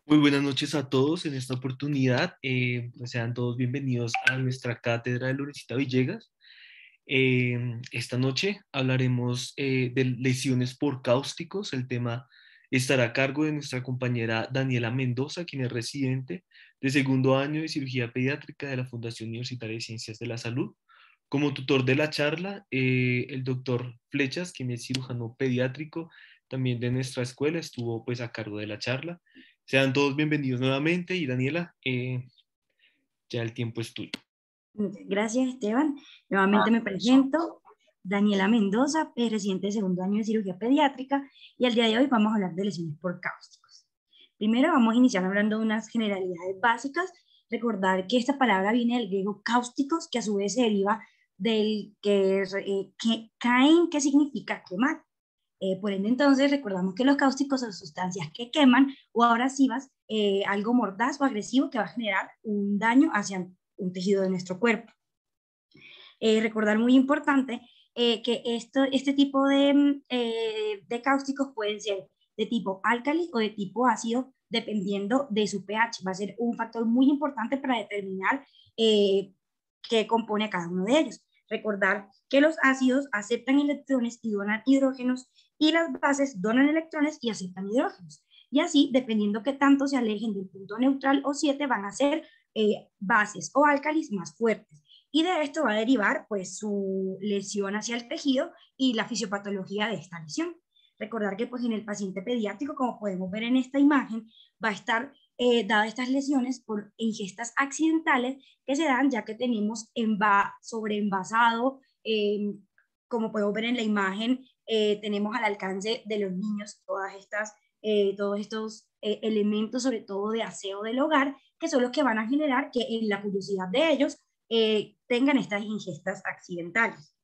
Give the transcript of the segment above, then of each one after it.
Muy buenas noches a todos en esta oportunidad. Sean todos bienvenidos a nuestra cátedra de Lorencita Villegas. Esta noche hablaremos de lesiones por cáusticos. El tema estará a cargo de nuestra compañera Daniela Mendoza, quien es residente de segundo año de cirugía pediátrica de la Fundación Universitaria de Ciencias de la Salud. Como tutor de la charla, el doctor Flechas, quien es cirujano pediátrico también de nuestra escuela, estuvo pues a cargo de la charla. Sean todos bienvenidos nuevamente y Daniela, ya el tiempo es tuyo. Muchas gracias, Esteban. Nuevamente me presento, Daniela Mendoza, residente de segundo año de cirugía pediátrica, y el día de hoy vamos a hablar de lesiones por cáusticos. Primero vamos a iniciar hablando de unas generalidades básicas. Recordar que esta palabra viene del griego cáusticos, que a su vez se deriva del que caen, que significa quemar. Por ende, entonces, recordamos que los cáusticos son sustancias que queman o abrasivas, algo mordaz o agresivo que va a generar un daño hacia un tejido de nuestro cuerpo. Recordar muy importante que este tipo de cáusticos pueden ser de tipo álcali o de tipo ácido, dependiendo de su pH. Va a ser un factor muy importante para determinar qué compone cada uno de ellos. Recordar que los ácidos aceptan electrones y donan hidrógenos, y las bases donan electrones y aceptan hidrógenos. Y así, dependiendo qué tanto se alejen del punto neutral o 7, van a ser bases o álcalis más fuertes. Y de esto va a derivar pues su lesión hacia el tejido y la fisiopatología de esta lesión. Recordar que pues en el paciente pediátrico, como podemos ver en esta imagen, va a estar dadas estas lesiones por ingestas accidentales que se dan ya que tenemos sobreenvasado, como podemos ver en la imagen, tenemos al alcance de los niños todos estos elementos, sobre todo de aseo del hogar, que son los que van a generar que en la curiosidad de ellos tengan estas ingestas accidentales.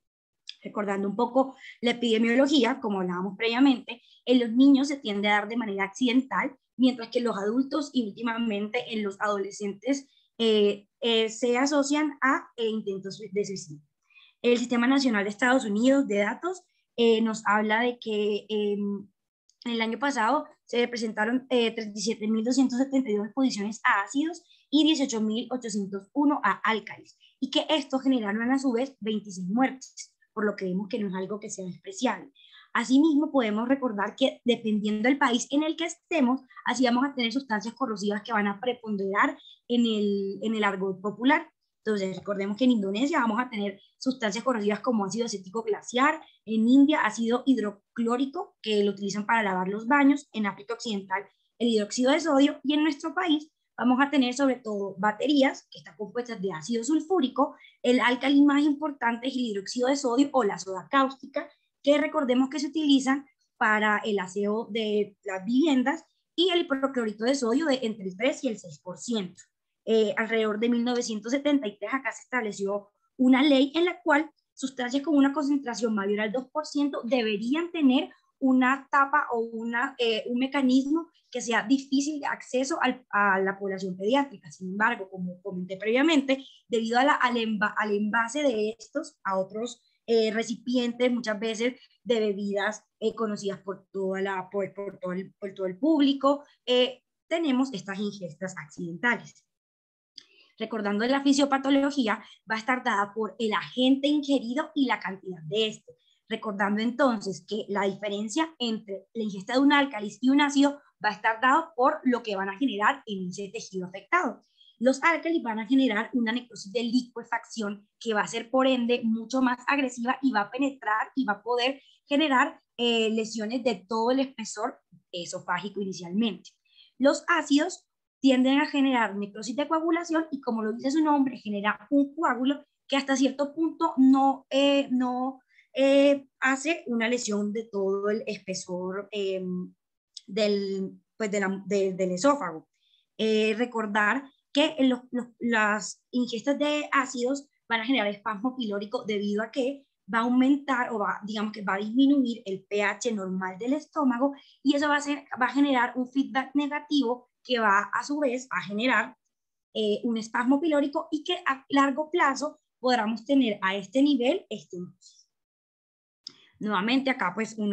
Recordando un poco la epidemiología, como hablábamos previamente, en los niños se tiende a dar de manera accidental, mientras que en los adultos y últimamente en los adolescentes se asocian a intentos de suicidio. El Sistema Nacional de Estados Unidos de Datos nos habla de que el año pasado se presentaron 37.272 exposiciones a ácidos y 18.801 a álcalis, y que estos generaron a su vez 26 muertes, por lo que vemos que no es algo que sea despreciable. Asimismo, podemos recordar que dependiendo del país en el que estemos, así vamos a tener sustancias corrosivas que van a preponderar en el argot popular. Entonces, recordemos que en Indonesia vamos a tener sustancias corrosivas como ácido acético glaciar, en India ácido hidroclórico, que lo utilizan para lavar los baños, en África Occidental el hidróxido de sodio, y en nuestro país vamos a tener sobre todo baterías que están compuestas de ácido sulfúrico, el álcali más importante es el hidróxido de sodio o la soda cáustica, que recordemos que se utilizan para el aseo de las viviendas, y el hipoclorito de sodio de entre el 3 y el 6%. Alrededor de 1973 acá se estableció una ley en la cual sustancias con una concentración mayor al 2% deberían tener una tapa o un mecanismo que sea difícil de acceso a la población pediátrica. Sin embargo, como comenté previamente, debido al envase de estos a otros recipientes, muchas veces de bebidas conocidas por todo el público, tenemos estas ingestas accidentales. Recordando la fisiopatología, va a estar dada por el agente ingerido y la cantidad de este. Recordando entonces que la diferencia entre la ingesta de un álcalis y un ácido va a estar dado por lo que van a generar en ese tejido afectado. Los álcalis van a generar una necrosis de licuefacción que va a ser por ende mucho más agresiva y va a penetrar y va a poder generar lesiones de todo el espesor esofágico inicialmente. Los ácidos tienden a generar necrosis de coagulación y, como lo dice su nombre, genera un coágulo que hasta cierto punto no hace una lesión de todo el espesor del esófago. Recordar que las ingestas de ácidos van a generar espasmo pilórico debido a que va a aumentar digamos que va a disminuir el pH normal del estómago, y eso va a generar un feedback negativo que va a su vez a generar un espasmo pilórico, y que a largo plazo podamos tener a este nivel estenosis. Nuevamente acá pues un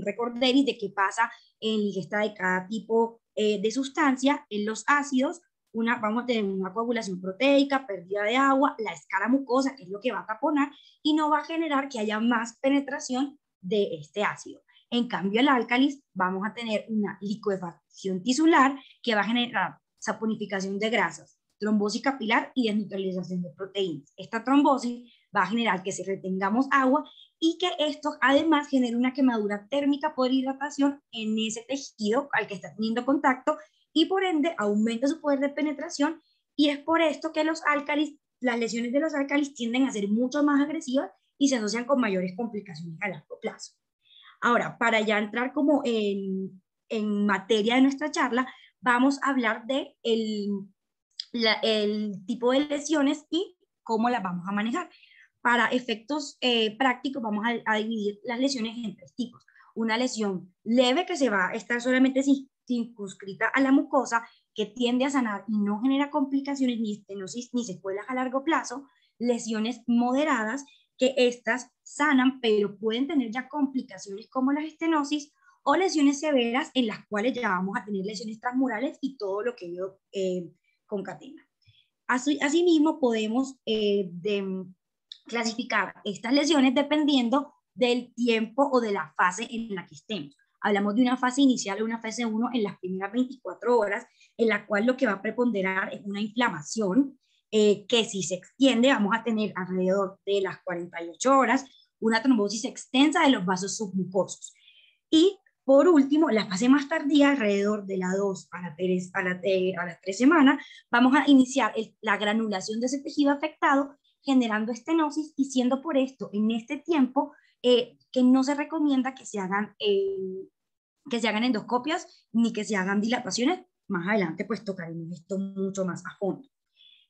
recorderis de qué pasa en la ingesta de cada tipo de sustancia en los ácidos. Vamos a tener una coagulación proteica, pérdida de agua, la escara mucosa, que es lo que va a taponar, y no va a generar que haya más penetración de este ácido. En cambio, el álcalis vamos a tener una liquefacción tisular que va a generar saponificación de grasas, trombosis capilar y desneutralización de proteínas. Esta trombosis va a generar que se retengamos agua y que esto además genere una quemadura térmica por hidratación en ese tejido al que está teniendo contacto y por ende aumenta su poder de penetración, y es por esto que las lesiones de los álcalis tienden a ser mucho más agresivas y se asocian con mayores complicaciones a largo plazo. Ahora, para ya entrar como en materia de nuestra charla, vamos a hablar de el tipo de lesiones y cómo las vamos a manejar. Para efectos prácticos, vamos a dividir las lesiones en 3 tipos. Una lesión leve, que se va a estar solamente circunscrita a la mucosa, que tiende a sanar y no genera complicaciones ni estenosis ni secuelas a largo plazo. Lesiones moderadas, que estas sanan, pero pueden tener ya complicaciones como la estenosis, o lesiones severas en las cuales ya vamos a tener lesiones transmurales y todo lo que ello concatena. Asimismo, podemos clasificar estas lesiones dependiendo del tiempo o de la fase en la que estemos. Hablamos de una fase inicial o una fase 1 en las primeras 24 horas, en la cual lo que va a preponderar es una inflamación que si se extiende vamos a tener alrededor de las 48 horas una trombosis extensa de los vasos submucosos. Y por último, la fase más tardía, alrededor de las 2 a las 3 semanas, vamos a iniciar la granulación de ese tejido afectado, generando estenosis, y siendo por esto, en este tiempo, que no se recomienda que se hagan endoscopias ni que se hagan dilataciones. Más adelante pues tocaremos esto mucho más a fondo.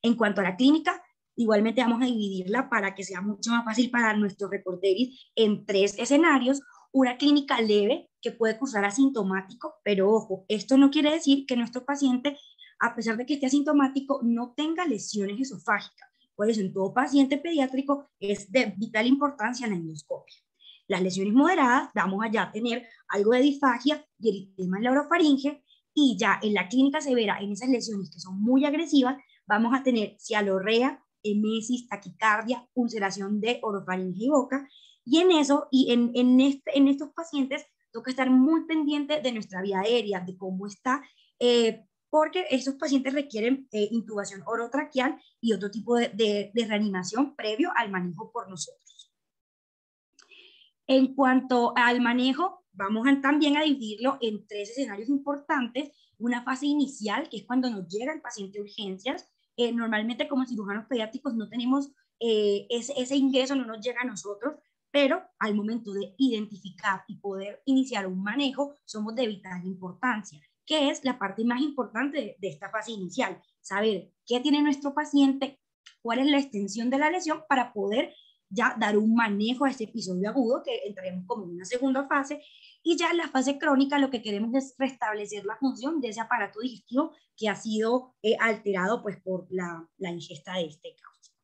En cuanto a la clínica, igualmente vamos a dividirla para que sea mucho más fácil para nuestros reporteris en 3 escenarios. Una clínica leve que puede cursar asintomático, pero ojo, esto no quiere decir que nuestro paciente, a pesar de que esté asintomático, no tenga lesiones esofágicas. Por eso en todo paciente pediátrico es de vital importancia la endoscopia. Las lesiones moderadas, vamos allá a tener algo de disfagia y eritema en la orofaringe, y ya en la clínica severa, en esas lesiones que son muy agresivas, vamos a tener cialorrea, emesis, taquicardia, ulceración de orofaringe y boca, y en estos pacientes toca estar muy pendiente de nuestra vía aérea, de cómo está, porque esos pacientes requieren intubación orotraqueal y otro tipo de reanimación previo al manejo por nosotros. En cuanto al manejo, vamos también a dividirlo en 3 escenarios importantes. Una fase inicial, que es cuando nos llega el paciente a urgencias. Normalmente como cirujanos pediátricos no tenemos ese ingreso, no nos llega a nosotros, pero al momento de identificar y poder iniciar un manejo, somos de vital importancia, que es la parte más importante de esta fase inicial. Saber qué tiene nuestro paciente, cuál es la extensión de la lesión, para poder ya dar un manejo a este episodio agudo, que entraremos como en una segunda fase. Y ya en la fase crónica lo que queremos es restablecer la función de ese aparato digestivo que ha sido alterado pues por la ingesta de este cáustico.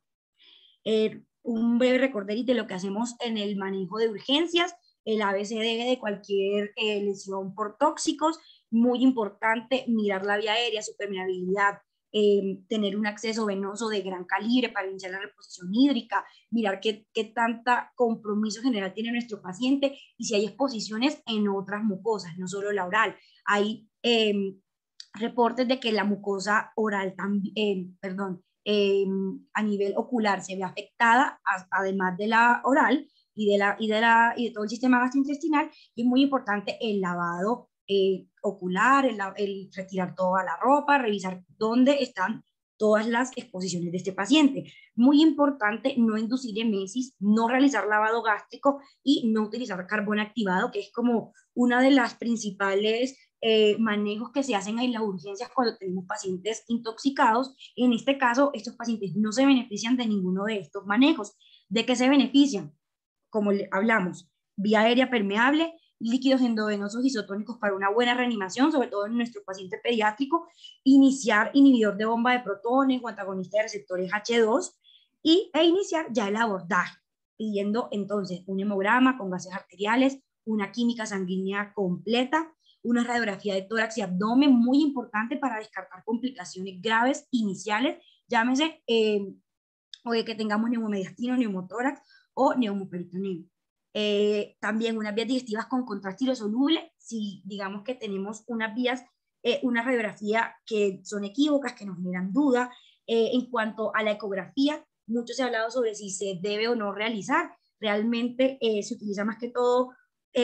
Un breve recorderis de lo que hacemos en el manejo de urgencias: el ABCD de cualquier lesión por tóxicos. Muy importante mirar la vía aérea, su permeabilidad, tener un acceso venoso de gran calibre para iniciar la reposición hídrica, mirar qué tanta compromiso general tiene nuestro paciente y si hay exposiciones en otras mucosas, no solo la oral. Hay reportes de que la mucosa oral también, a nivel ocular se ve afectada, además de la oral y de todo el sistema gastrointestinal, y es muy importante el lavado ocular, el retirar toda la ropa, revisar dónde están todas las exposiciones de este paciente. Muy importante no inducir emesis, no realizar lavado gástrico y no utilizar carbón activado, que es como una de las principales manejos que se hacen en las urgencias cuando tenemos pacientes intoxicados. En este caso, estos pacientes no se benefician de ninguno de estos manejos. ¿De qué se benefician? Como hablamos, vía aérea permeable, líquidos endovenosos isotónicos para una buena reanimación, sobre todo en nuestro paciente pediátrico, iniciar inhibidor de bomba de protones o antagonista de receptores H2 e iniciar ya el abordaje, pidiendo entonces un hemograma con gases arteriales, una química sanguínea completa, una radiografía de tórax y abdomen, muy importante para descartar complicaciones graves iniciales, llámese o de que tengamos neumomediastino, neumotórax o neumoperitoneo. También unas vías digestivas con contraste hidrosoluble, si digamos que tenemos unas vías, una radiografía que son equívocas, que nos generan duda. En cuanto a la ecografía, mucho se ha hablado sobre si se debe o no realizar. Realmente se utiliza más que todo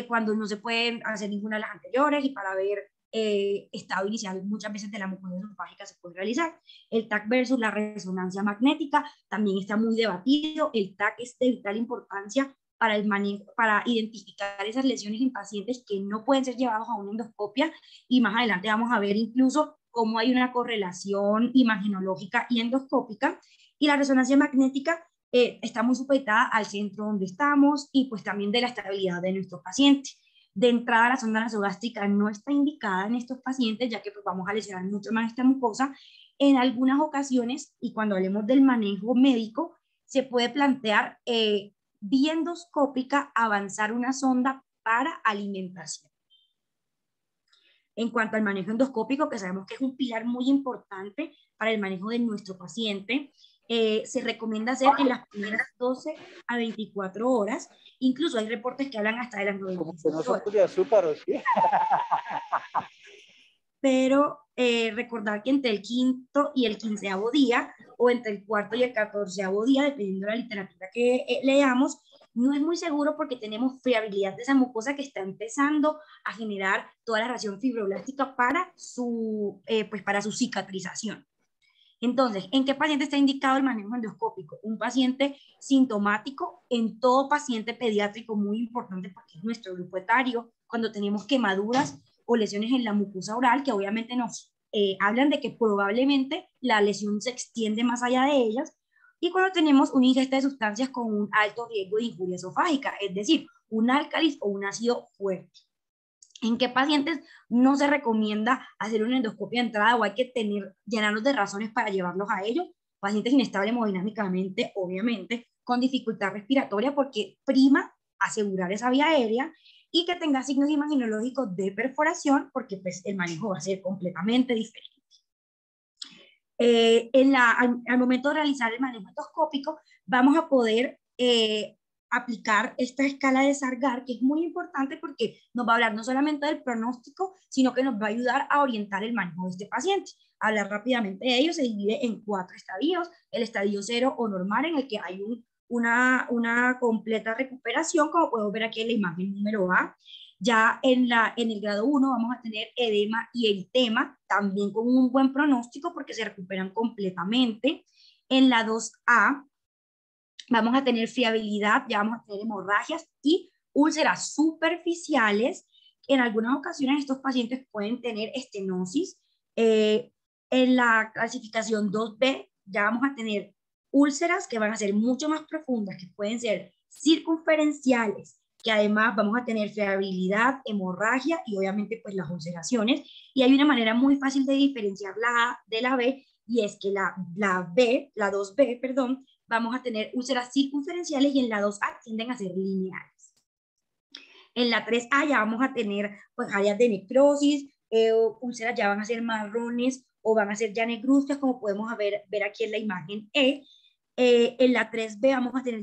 cuando no se pueden hacer ninguna de las anteriores y para ver estado inicial muchas veces de la mucosa esofágica se puede realizar. El TAC versus la resonancia magnética también está muy debatido. El TAC es de vital importancia para el manejo, para identificar esas lesiones en pacientes que no pueden ser llevados a una endoscopia, y más adelante vamos a ver incluso cómo hay una correlación imagenológica y endoscópica. Y la resonancia magnética está muy supeditada al centro donde estamos y pues también de la estabilidad de nuestro paciente. De entrada, la sonda nasogástrica no está indicada en estos pacientes, ya que pues, vamos a lesionar mucho más esta mucosa. En algunas ocasiones, y cuando hablemos del manejo médico, se puede plantear vía endoscópica avanzar una sonda para alimentación. En cuanto al manejo endoscópico, que sabemos que es un pilar muy importante para el manejo de nuestro paciente, se recomienda hacer en las primeras 12 a 24 horas. Incluso hay reportes que hablan hasta de las 96 horas. Pero recordar que entre el quinto y el quinceavo día, o entre el cuarto y el 14º día, dependiendo de la literatura que leamos, no es muy seguro porque tenemos friabilidad de esa mucosa que está empezando a generar toda la reacción fibroblástica para pues para su cicatrización. Entonces, ¿en qué paciente está indicado el manejo endoscópico? Un paciente sintomático, en todo paciente pediátrico, muy importante porque es nuestro grupo etario, cuando tenemos quemaduras o lesiones en la mucosa oral, que obviamente nos hablan de que probablemente la lesión se extiende más allá de ellas, y cuando tenemos una ingesta de sustancias con un alto riesgo de injuria esofágica, es decir, un álcalis o un ácido fuerte. ¿En qué pacientes no se recomienda hacer una endoscopia de entrada o hay que llenarnos de razones para llevarlos a ellos? Pacientes inestables hemodinámicamente, obviamente, con dificultad respiratoria, porque prima asegurar esa vía aérea, y que tenga signos imaginológicos de perforación, porque pues, el manejo va a ser completamente diferente. Al momento de realizar el manejo endoscópico, vamos a poder aplicar esta escala de Sargar, que es muy importante porque nos va a hablar no solamente del pronóstico, sino que nos va a ayudar a orientar el manejo de este paciente. Hablar rápidamente de ello, se divide en 4 estadios. El estadio 0 o normal, en el que hay una completa recuperación, como podemos ver aquí en la imagen número A. Ya en el grado 1 vamos a tener edema y eritema, también con un buen pronóstico porque se recuperan completamente. En la 2A vamos a tener friabilidad, ya vamos a tener hemorragias y úlceras superficiales. En algunas ocasiones estos pacientes pueden tener estenosis. En la clasificación 2B ya vamos a tener úlceras que van a ser mucho más profundas, que pueden ser circunferenciales, que además vamos a tener friabilidad, hemorragia y obviamente pues las ulceraciones. Y hay una manera muy fácil de diferenciar la A de la B, y es que la 2B, perdón, vamos a tener úlceras circunferenciales y en la 2A tienden a ser lineales. En la 3A ya vamos a tener pues, áreas de necrosis, úlceras ya van a ser marrones o van a ser ya negruzcas, como podemos ver aquí en la imagen E. En la 3B vamos a tener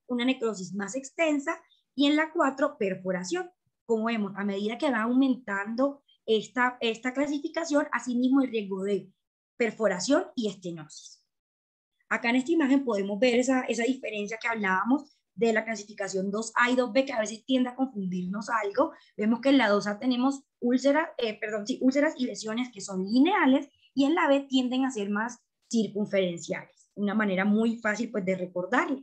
una necrosis más extensa, y en la 4 perforación. Como vemos, a medida que va aumentando esta clasificación, asimismo el riesgo de perforación y estenosis. Acá en esta imagen podemos ver esa diferencia que hablábamos de la clasificación 2A y 2B, que a veces tiende a confundirnos algo. Vemos que en la 2A tenemos úlceras y lesiones que son lineales, y en la B tienden a ser más circunferenciales. Una manera muy fácil pues, de recordarlo.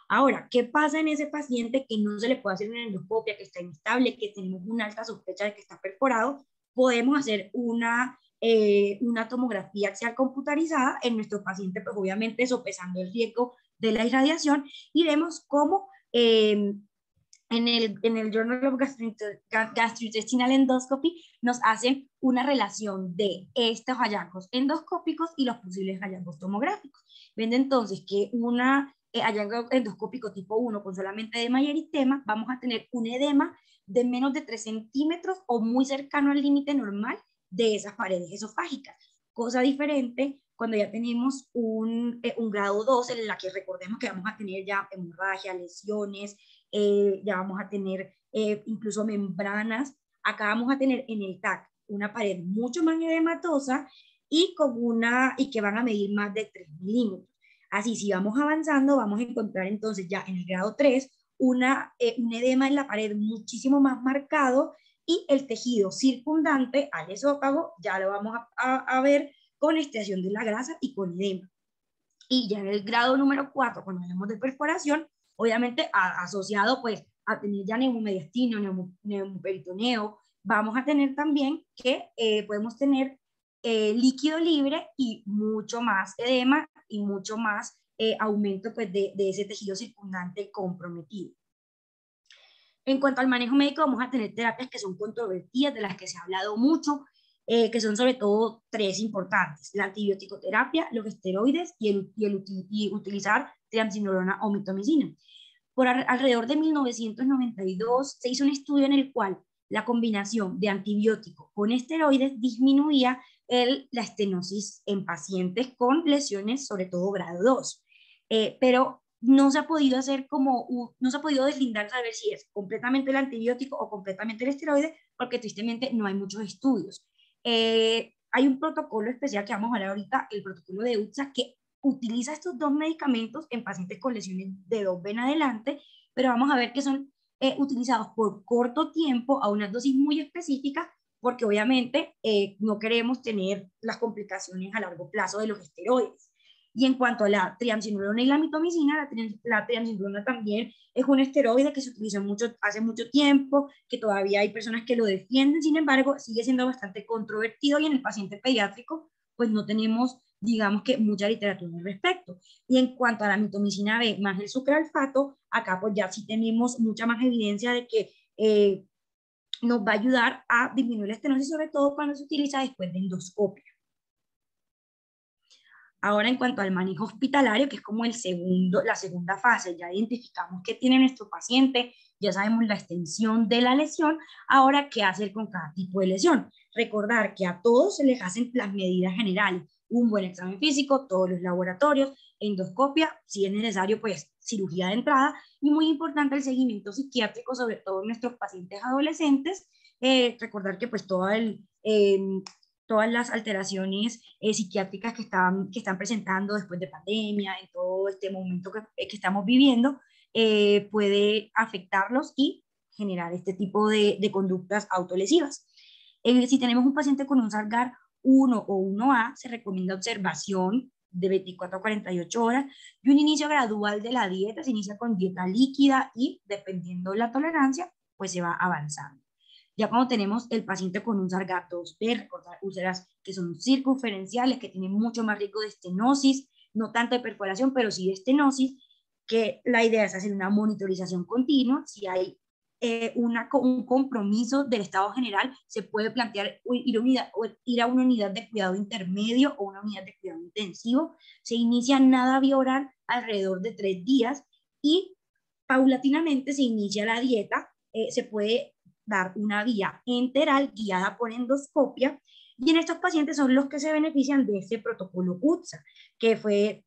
Ahora, ¿qué pasa en ese paciente que no se le puede hacer una endoscopia, que está inestable, que tenemos una alta sospecha de que está perforado? Podemos hacer una tomografía axial computarizada en nuestro paciente, pues obviamente sopesando el riesgo de la irradiación, y vemos cómo en el Journal of Gastrointestinal Endoscopy nos hacen una relación de estos hallazgos endoscópicos y los posibles hallazgos tomográficos. Ven entonces que hallazgo endoscópico tipo 1 con solamente edema y eritema, vamos a tener un edema de menos de 3 centímetros o muy cercano al límite normal de esas paredes esofágicas. Cosa diferente cuando ya tenemos un grado 2 en la que recordemos que vamos a tener ya hemorragia, lesiones, ya vamos a tener incluso membranas. Acá vamos a tener en el TAC una pared mucho más edematosa y que van a medir más de 3 milímetros. Así, si vamos avanzando, vamos a encontrar entonces ya en el grado 3 un edema en la pared muchísimo más marcado y el tejido circundante al esófago ya lo vamos a ver con estiación de la grasa y con edema. Y ya en el grado número 4, cuando hablamos de perforación, obviamente asociado pues a tener ya neumomediastino, neumoperitoneo, vamos a tener también que podemos tener líquido libre y mucho más edema y mucho más aumento pues, de ese tejido circundante comprometido. En cuanto al manejo médico, vamos a tener terapias que son controvertidas, de las que se ha hablado mucho, que son sobre todo 3 importantes: la antibiótico-terapia, los esteroides y utilizar triamcinolona o mitomicina. Por alrededor de 1992 se hizo un estudio en el cual la combinación de antibiótico con esteroides disminuía la estenosis en pacientes con lesiones, sobre todo grado 2. Pero no se ha podido hacer no se ha podido deslindar, saber si es completamente el antibiótico o completamente el esteroide, porque tristemente no hay muchos estudios. Hay un protocolo especial que vamos a hablar ahorita, el protocolo de UTSA, que utiliza estos 2 medicamentos en pacientes con lesiones de 2B en adelante, pero vamos a ver que son utilizados por corto tiempo a unas dosis muy específicas, porque obviamente no queremos tener las complicaciones a largo plazo de los esteroides. Y en cuanto a la triamcinolona y la mitomicina, la triamcinolona también es un esteroide que se utilizó hace mucho tiempo, que todavía hay personas que lo defienden. Sin embargo, sigue siendo bastante controvertido y en el paciente pediátrico pues no tenemos, digamos que, mucha literatura al respecto. Y en cuanto a la mitomicina B más el sucralfato, acá pues ya sí tenemos mucha más evidencia de que nos va a ayudar a disminuir la estenosis, sobre todo cuando se utiliza después de endoscopia. Ahora, en cuanto al manejo hospitalario, que es como la segunda fase, ya identificamos qué tiene nuestro paciente, ya sabemos la extensión de la lesión. Ahora, ¿qué hacer con cada tipo de lesión? Recordar que a todos se les hacen las medidas generales: un buen examen físico, todos los laboratorios, endoscopia, si es necesario, pues cirugía de entrada, y muy importante el seguimiento psiquiátrico, sobre todo en nuestros pacientes adolescentes. Recordar que pues todas las alteraciones psiquiátricas que están presentando después de pandemia, en todo este momento que estamos viviendo, puede afectarlos y generar este tipo de conductas autolesivas. Si tenemos un paciente con un Sargar 1 o 1A, se recomienda observación de 24 a 48 horas y un inicio gradual de la dieta. Se inicia con dieta líquida y, dependiendo de la tolerancia, pues se va avanzando. Ya cuando tenemos el paciente con un Sargar 2B, recordar úlceras que son circunferenciales, que tienen mucho más riesgo de estenosis, no tanto de perforación, pero sí de estenosis, que la idea es hacer una monitorización continua. Si hay un compromiso del estado general, se puede plantear ir a una unidad de cuidado intermedio o una unidad de cuidado intensivo. Se inicia nada vía oral alrededor de 3 días y paulatinamente se inicia la dieta. Se puede dar una vía enteral guiada por endoscopia, y en estos pacientes son los que se benefician de este protocolo UTSA, que fue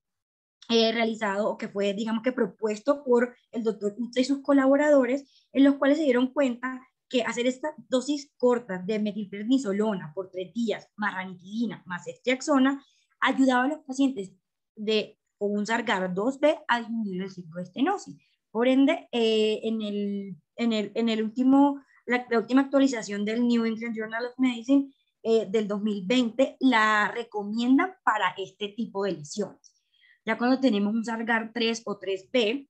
realizado, o que fue, digamos que, propuesto por el doctor UTSA y sus colaboradores, en los cuales se dieron cuenta que hacer estas dosis cortas de metilprednisolona por 3 días, más ranitidina, más ceftriaxona, ayudaba a los pacientes con un Sargar 2B a disminuir el ciclo de estenosis. Por ende, en el último, la última actualización del New England Journal of Medicine del 2020 la recomiendan para este tipo de lesiones. Ya cuando tenemos un Sargar 3 o 3B,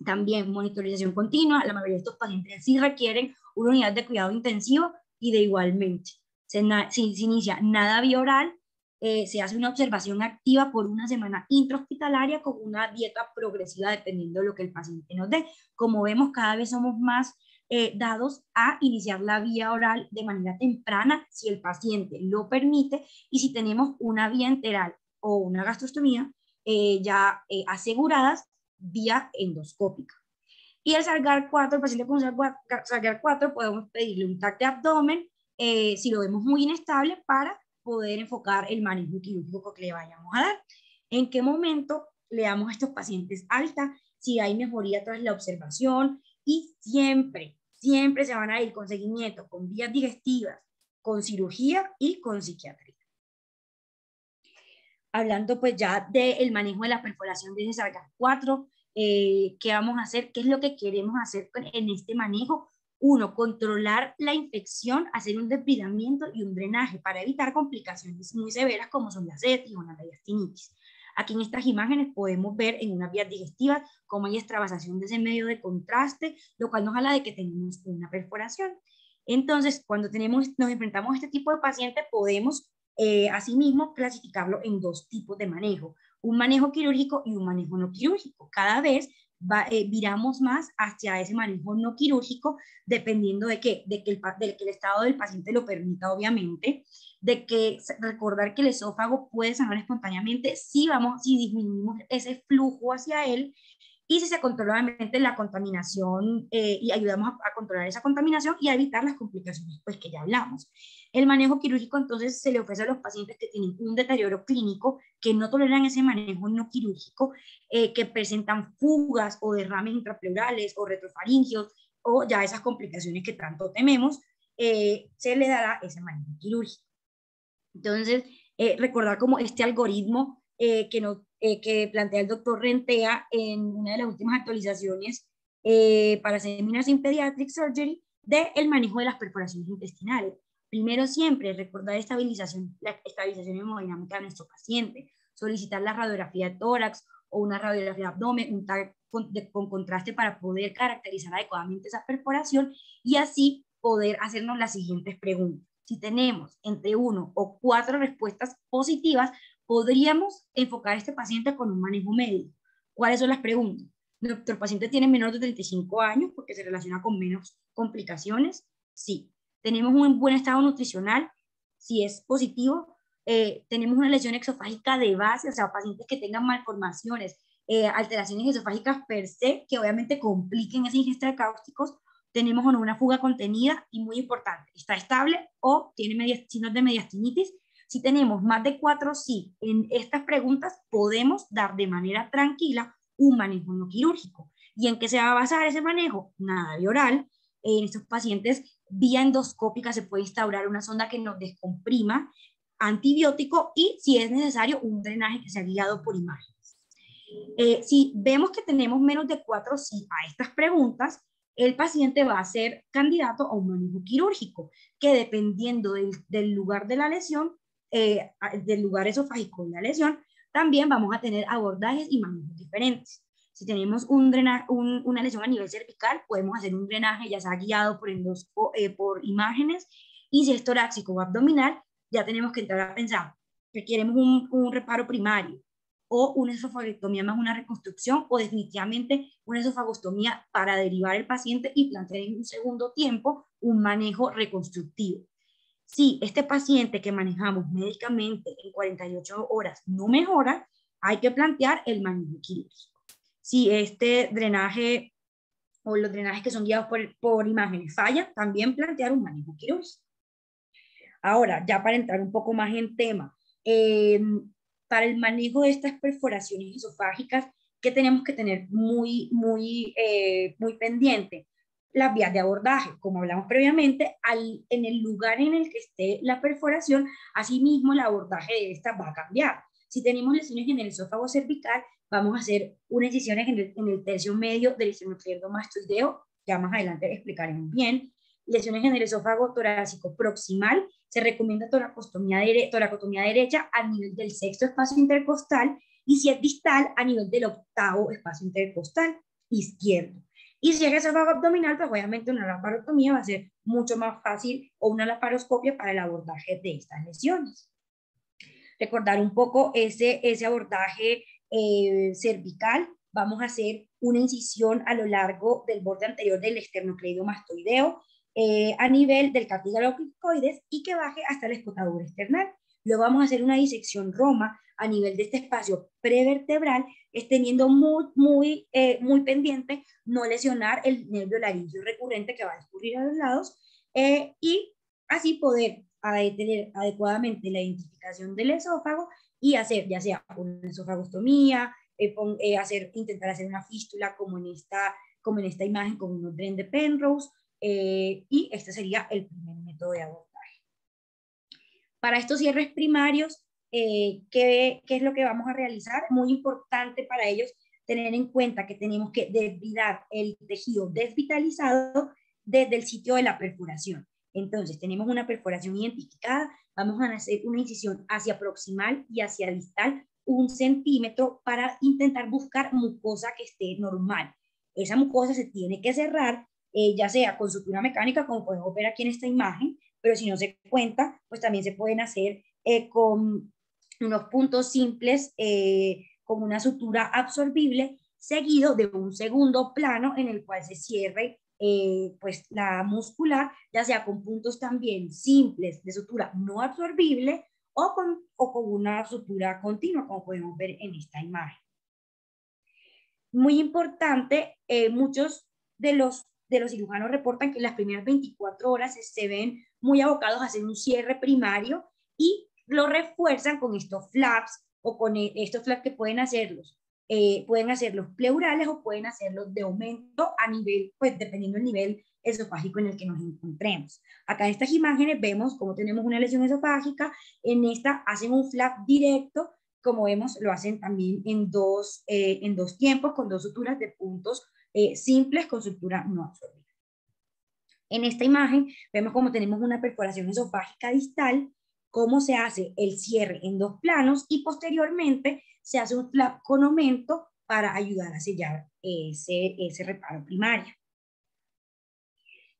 también monitorización continua. La mayoría de estos pacientes sí requieren una unidad de cuidado intensivo, y de igualmente se inicia nada vía oral, se hace una observación activa por una semana intrahospitalaria con una dieta progresiva dependiendo de lo que el paciente nos dé. Como vemos, cada vez somos más dados a iniciar la vía oral de manera temprana si el paciente lo permite, y si tenemos una vía enteral o una gastrostomía ya aseguradas, vía endoscópica. Y el Sargar 4, el paciente con Sargar 4, podemos pedirle un TAC de abdomen, si lo vemos muy inestable, para poder enfocar el manejo quirúrgico que le vayamos a dar. ¿En qué momento le damos a estos pacientes alta? Si hay mejoría tras la observación, y siempre se van a ir con seguimiento, con vías digestivas, con cirugía y con psiquiatría. Hablando pues ya del manejo de la perforación de ese Sargar 4, ¿qué vamos a hacer? ¿Qué es lo que queremos hacer en este manejo? Uno, controlar la infección, hacer un depredamiento y un drenaje para evitar complicaciones muy severas como son la sepsis o la mediastinitis. Aquí en estas imágenes podemos ver en unas vías digestivas cómo hay extravasación de ese medio de contraste, lo cual nos habla de que tenemos una perforación. Entonces, cuando nos enfrentamos a este tipo de pacientes, podemos asimismo clasificarlo en dos tipos de manejo: un manejo quirúrgico y un manejo no quirúrgico. Cada vez viramos más hacia ese manejo no quirúrgico, dependiendo de que el estado del paciente lo permita, obviamente, de que recordar que el esófago puede sanar espontáneamente si disminuimos ese flujo hacia él, y si se controla obviamente la contaminación, y ayudamos a controlar esa contaminación y a evitar las complicaciones pues que ya hablamos. El manejo quirúrgico entonces se le ofrece a los pacientes que tienen un deterioro clínico, que no toleran ese manejo no quirúrgico, que presentan fugas o derrames intrapleurales o retrofaringios, o ya esas complicaciones que tanto tememos, se le dará ese manejo quirúrgico. Entonces, recordar como este algoritmo que plantea el doctor Rentea en una de las últimas actualizaciones para Seminars in Pediatric Surgery, del manejo de las perforaciones intestinales. Primero, siempre recordar la estabilización hemodinámica de nuestro paciente, solicitar la radiografía de tórax o una radiografía de abdomen, un TAC con contraste para poder caracterizar adecuadamente esa perforación, y así poder hacernos las siguientes preguntas. Si tenemos entre 1 o 4 respuestas positivas, podríamos enfocar a este paciente con un manejo médico. ¿Cuáles son las preguntas? ¿Nuestro paciente tiene menor de 35 años porque se relaciona con menos complicaciones? Sí. ¿Tenemos un buen estado nutricional? Si es positivo. ¿Tenemos una lesión exofágica de base? O sea, pacientes que tengan malformaciones, alteraciones esofágicas per se, que obviamente compliquen esa ingesta de cáusticos. ¿Tenemos o no una fuga contenida? Y muy importante, ¿está estable o tiene signos de mediastinitis? Si tenemos más de 4 sí en estas preguntas, podemos dar de manera tranquila un manejo no quirúrgico. ¿Y en qué se va a basar ese manejo? Nada de oral. En estos pacientes, vía endoscópica, se puede instaurar una sonda que nos descomprima, antibiótico, y si es necesario, un drenaje que sea guiado por imágenes. Si vemos que tenemos menos de 4 sí a estas preguntas, el paciente va a ser candidato a un manejo quirúrgico, que dependiendo del lugar de la lesión, del lugar esofágico de la lesión, también vamos a tener abordajes y manejos diferentes. Si tenemos una lesión a nivel cervical, podemos hacer un drenaje ya sea guiado por imágenes, y si es torácico o abdominal, ya tenemos que entrar a pensar que queremos un reparo primario, o una esofagectomía más una reconstrucción, o definitivamente una esofagostomía para derivar el paciente y plantear en un segundo tiempo un manejo reconstructivo. Si este paciente que manejamos médicamente en 48 horas no mejora, hay que plantear el manejo quirúrgico. Si este drenaje o los drenajes que son guiados por imágenes fallan, también plantear un manejo quirúrgico. Ahora, ya para entrar un poco más en tema, para el manejo de estas perforaciones esofágicas, ¿qué tenemos que tener muy pendiente? Las vías de abordaje, como hablamos previamente, en el lugar en el que esté la perforación, asimismo el abordaje de esta va a cambiar. Si tenemos lesiones en el esófago cervical, vamos a hacer unas incisiones en el tercio medio del esternocleidomastoideo, ya más adelante explicaremos bien. Lesiones en el esófago torácico proximal, se recomienda toracotomía derecha a nivel del sexto espacio intercostal, y si es distal, a nivel del octavo espacio intercostal izquierdo. Y si es esófago abdominal, pues obviamente una laparotomía va a ser mucho más fácil, o una laparoscopia para el abordaje de estas lesiones. Recordar un poco ese abordaje cervical. Vamos a hacer una incisión a lo largo del borde anterior del esternocleidomastoideo, a nivel del cartílago cricoides, y que baje hasta la escotadura external. Luego vamos a hacer una disección Roma a nivel de este espacio prevertebral, es teniendo muy pendiente no lesionar el nervio laringio recurrente que va a discurrir a los lados, y así poder tener adecuadamente la identificación del esófago y hacer ya sea una esofagostomía, intentar hacer una fístula como en esta imagen con un tren de Penrose, y este sería el primer método de abordaje. Para estos cierres primarios, ¿qué es lo que vamos a realizar? Muy importante para ellos tener en cuenta que tenemos que desvidar el tejido desvitalizado desde el sitio de la perforación. Entonces, tenemos una perforación identificada, vamos a hacer una incisión hacia proximal y hacia distal 1 centímetro para intentar buscar mucosa que esté normal. Esa mucosa se tiene que cerrar, ya sea con sutura mecánica, como podemos ver aquí en esta imagen, pero si no se cuenta, pues también se pueden hacer con unos puntos simples, con una sutura absorbible, seguido de un segundo plano en el cual se cierre pues la muscular, ya sea con puntos también simples de sutura no absorbible o con una sutura continua, como podemos ver en esta imagen. Muy importante, muchos de los cirujanos reportan que las primeras 24 horas se ven muy abocados a hacer un cierre primario y lo refuerzan con estos flaps o con estos flaps que pueden hacerlos pleurales o pueden hacerlos de aumento a nivel, pues dependiendo del nivel esofágico en el que nos encontremos. Acá en estas imágenes vemos cómo tenemos una lesión esofágica, en esta hacen un flap directo, como vemos lo hacen también en dos tiempos, con 2 suturas de puntos simples con sutura no absorbida. En esta imagen vemos cómo tenemos una perforación esofágica distal, cómo se hace el cierre en 2 planos y posteriormente se hace un flap con aumento para ayudar a sellar ese reparo primario.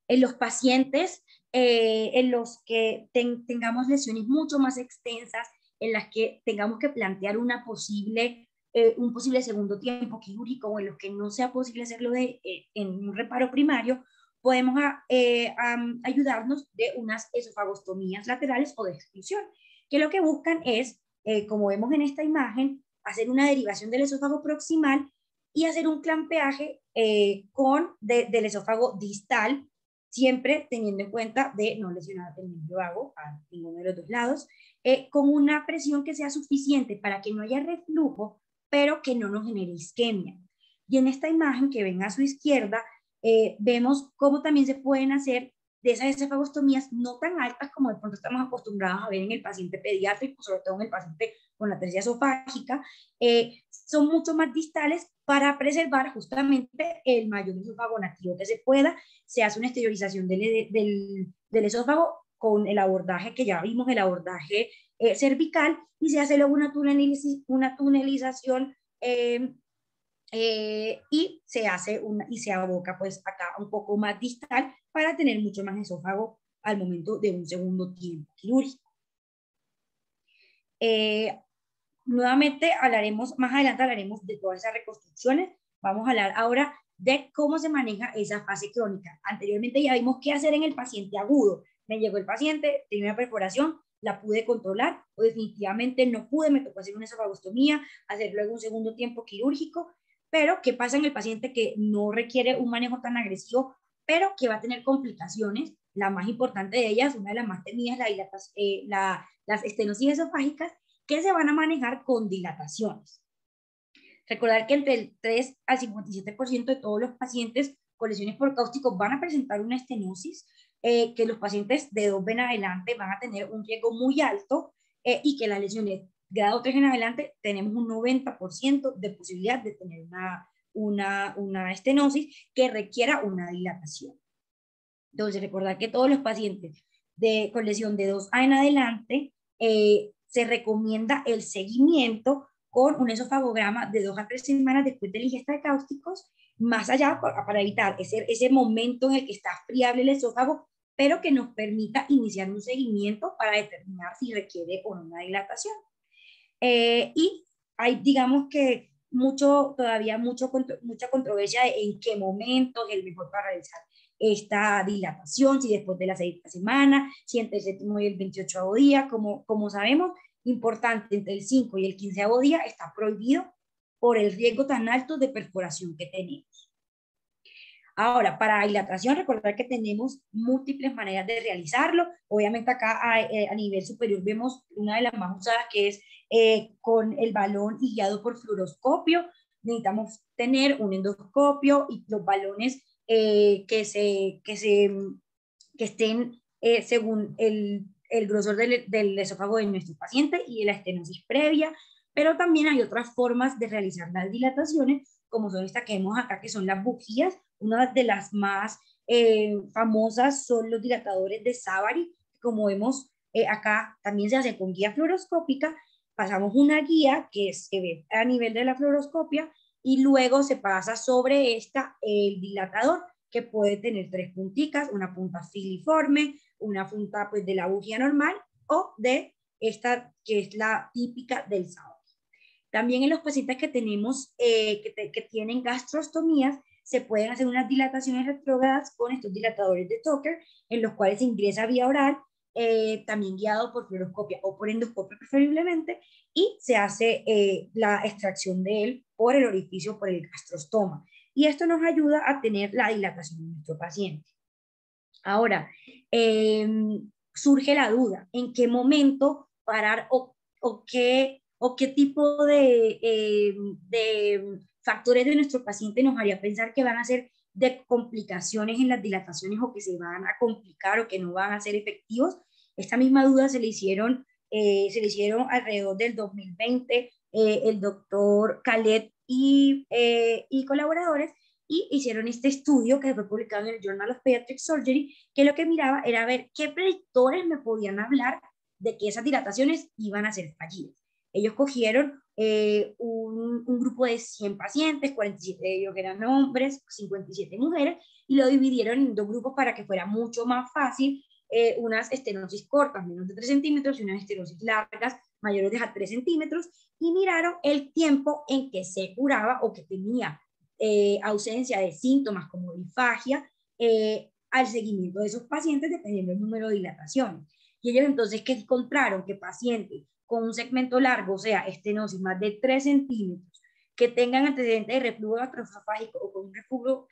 En los pacientes en los que tengamos lesiones mucho más extensas, en las que tengamos que plantear un posible segundo tiempo quirúrgico, o en los que no sea posible hacerlo en un reparo primario, podemos ayudarnos de unas esofagostomías laterales o de exclusión, que lo que buscan es, como vemos en esta imagen, hacer una derivación del esófago proximal y hacer un clampeaje del esófago distal, siempre teniendo en cuenta de no lesionar el nervio vago a ninguno de los 2 lados, con una presión que sea suficiente para que no haya reflujo, pero que no nos genere isquemia. Y en esta imagen que ven a su izquierda, vemos cómo también se pueden hacer de esas esofagostomías no tan altas como de pronto estamos acostumbrados a ver en el paciente pediátrico, sobre todo en el paciente con la atresia esofágica, son mucho más distales para preservar justamente el mayor esófago nativo que se pueda. Se hace una exteriorización del esófago con el abordaje que ya vimos, el abordaje cervical, y se hace luego una tunelización y se aboca pues acá un poco más distal para tener mucho más esófago al momento de un segundo tiempo quirúrgico. Nuevamente más adelante hablaremos de todas esas reconstrucciones. Vamos a hablar ahora de cómo se maneja esa fase crónica. Anteriormente ya vimos qué hacer en el paciente agudo. Me llegó el paciente, tenía una perforación, la pude controlar, o definitivamente no pude, me tocó hacer una esofagostomía, hacer luego un segundo tiempo quirúrgico. Pero ¿qué pasa en el paciente que no requiere un manejo tan agresivo, pero que va a tener complicaciones? La más importante de ellas, una de las más temidas, las estenosis esofágicas, que se van a manejar con dilataciones. Recordar que entre el 3 al 57% de todos los pacientes con lesiones por cáusticos van a presentar una estenosis, que los pacientes de 2B en adelante van a tener un riesgo muy alto, y que las lesiones grado 3 en adelante tenemos un 90% de posibilidad de tener una estenosis que requiera una dilatación. Entonces, recordar que todos los pacientes con lesión de 2A en adelante, se recomienda el seguimiento con un esofagograma de 2 a 3 semanas después de la ingesta de cáusticos, más allá para evitar ese momento en el que está friable el esófago, pero que nos permita iniciar un seguimiento para determinar si requiere o no una dilatación. Y hay, digamos que todavía mucha controversia de en qué momento es el mejor para realizar esta dilatación, si después de la 6ª semana, si entre el 7º y el 28º día. Como sabemos, importante, entre el 5 y el 15º día está prohibido por el riesgo tan alto de perforación que tenemos. Ahora, para dilatación, recordar que tenemos múltiples maneras de realizarlo. Obviamente acá a nivel superior vemos una de las más usadas, que es con el balón y guiado por fluoroscopio. Necesitamos tener un endoscopio y los balones que estén según el grosor del esófago de nuestro paciente y la estenosis previa. Pero también hay otras formas de realizar las dilataciones, como son estas que vemos acá, que son las bujías. Una de las más famosas son los dilatadores de Savary. Como vemos acá, también se hace con guía fluoroscópica. Pasamos una guía que se ve a nivel de la fluoroscopia y luego se pasa sobre esta el dilatador, que puede tener 3 punticas, una punta filiforme, una punta pues de la bujía normal o de esta que es la típica del Savary. También en los pacientes que tenemos, que tienen gastrostomías, se pueden hacer unas dilataciones retrógradas con estos dilatadores de Tucker, en los cuales se ingresa vía oral, también guiado por fluoroscopia o por endoscopio preferiblemente, y se hace la extracción de él por el orificio, por el gastrostoma. Y esto nos ayuda a tener la dilatación de nuestro paciente. Ahora, surge la duda, ¿en qué momento parar o qué tipo de factores de nuestro paciente nos haría pensar que van a ser de complicaciones en las dilataciones o que se van a complicar o que no van a ser efectivos? Esta misma duda se le hicieron alrededor del 2020 el doctor Khaled y colaboradores, y hicieron este estudio que fue publicado en el Journal of Pediatric Surgery, que lo que miraba era ver qué predictores me podían hablar de que esas dilataciones iban a ser fallidas. Ellos cogieron un grupo de 100 pacientes, 47 de ellos eran hombres, 57 mujeres, y lo dividieron en 2 grupos para que fuera mucho más fácil, unas estenosis cortas, menos de 3 centímetros, y unas estenosis largas, mayores de 3 centímetros, y miraron el tiempo en que se curaba o que tenía ausencia de síntomas como disfagia al seguimiento de esos pacientes dependiendo del número de dilataciones. Y ellos entonces que encontraron que pacientes con un segmento largo, o sea, estenosis más de 3 centímetros, que tengan antecedentes de reflujo gastroesofágico o con un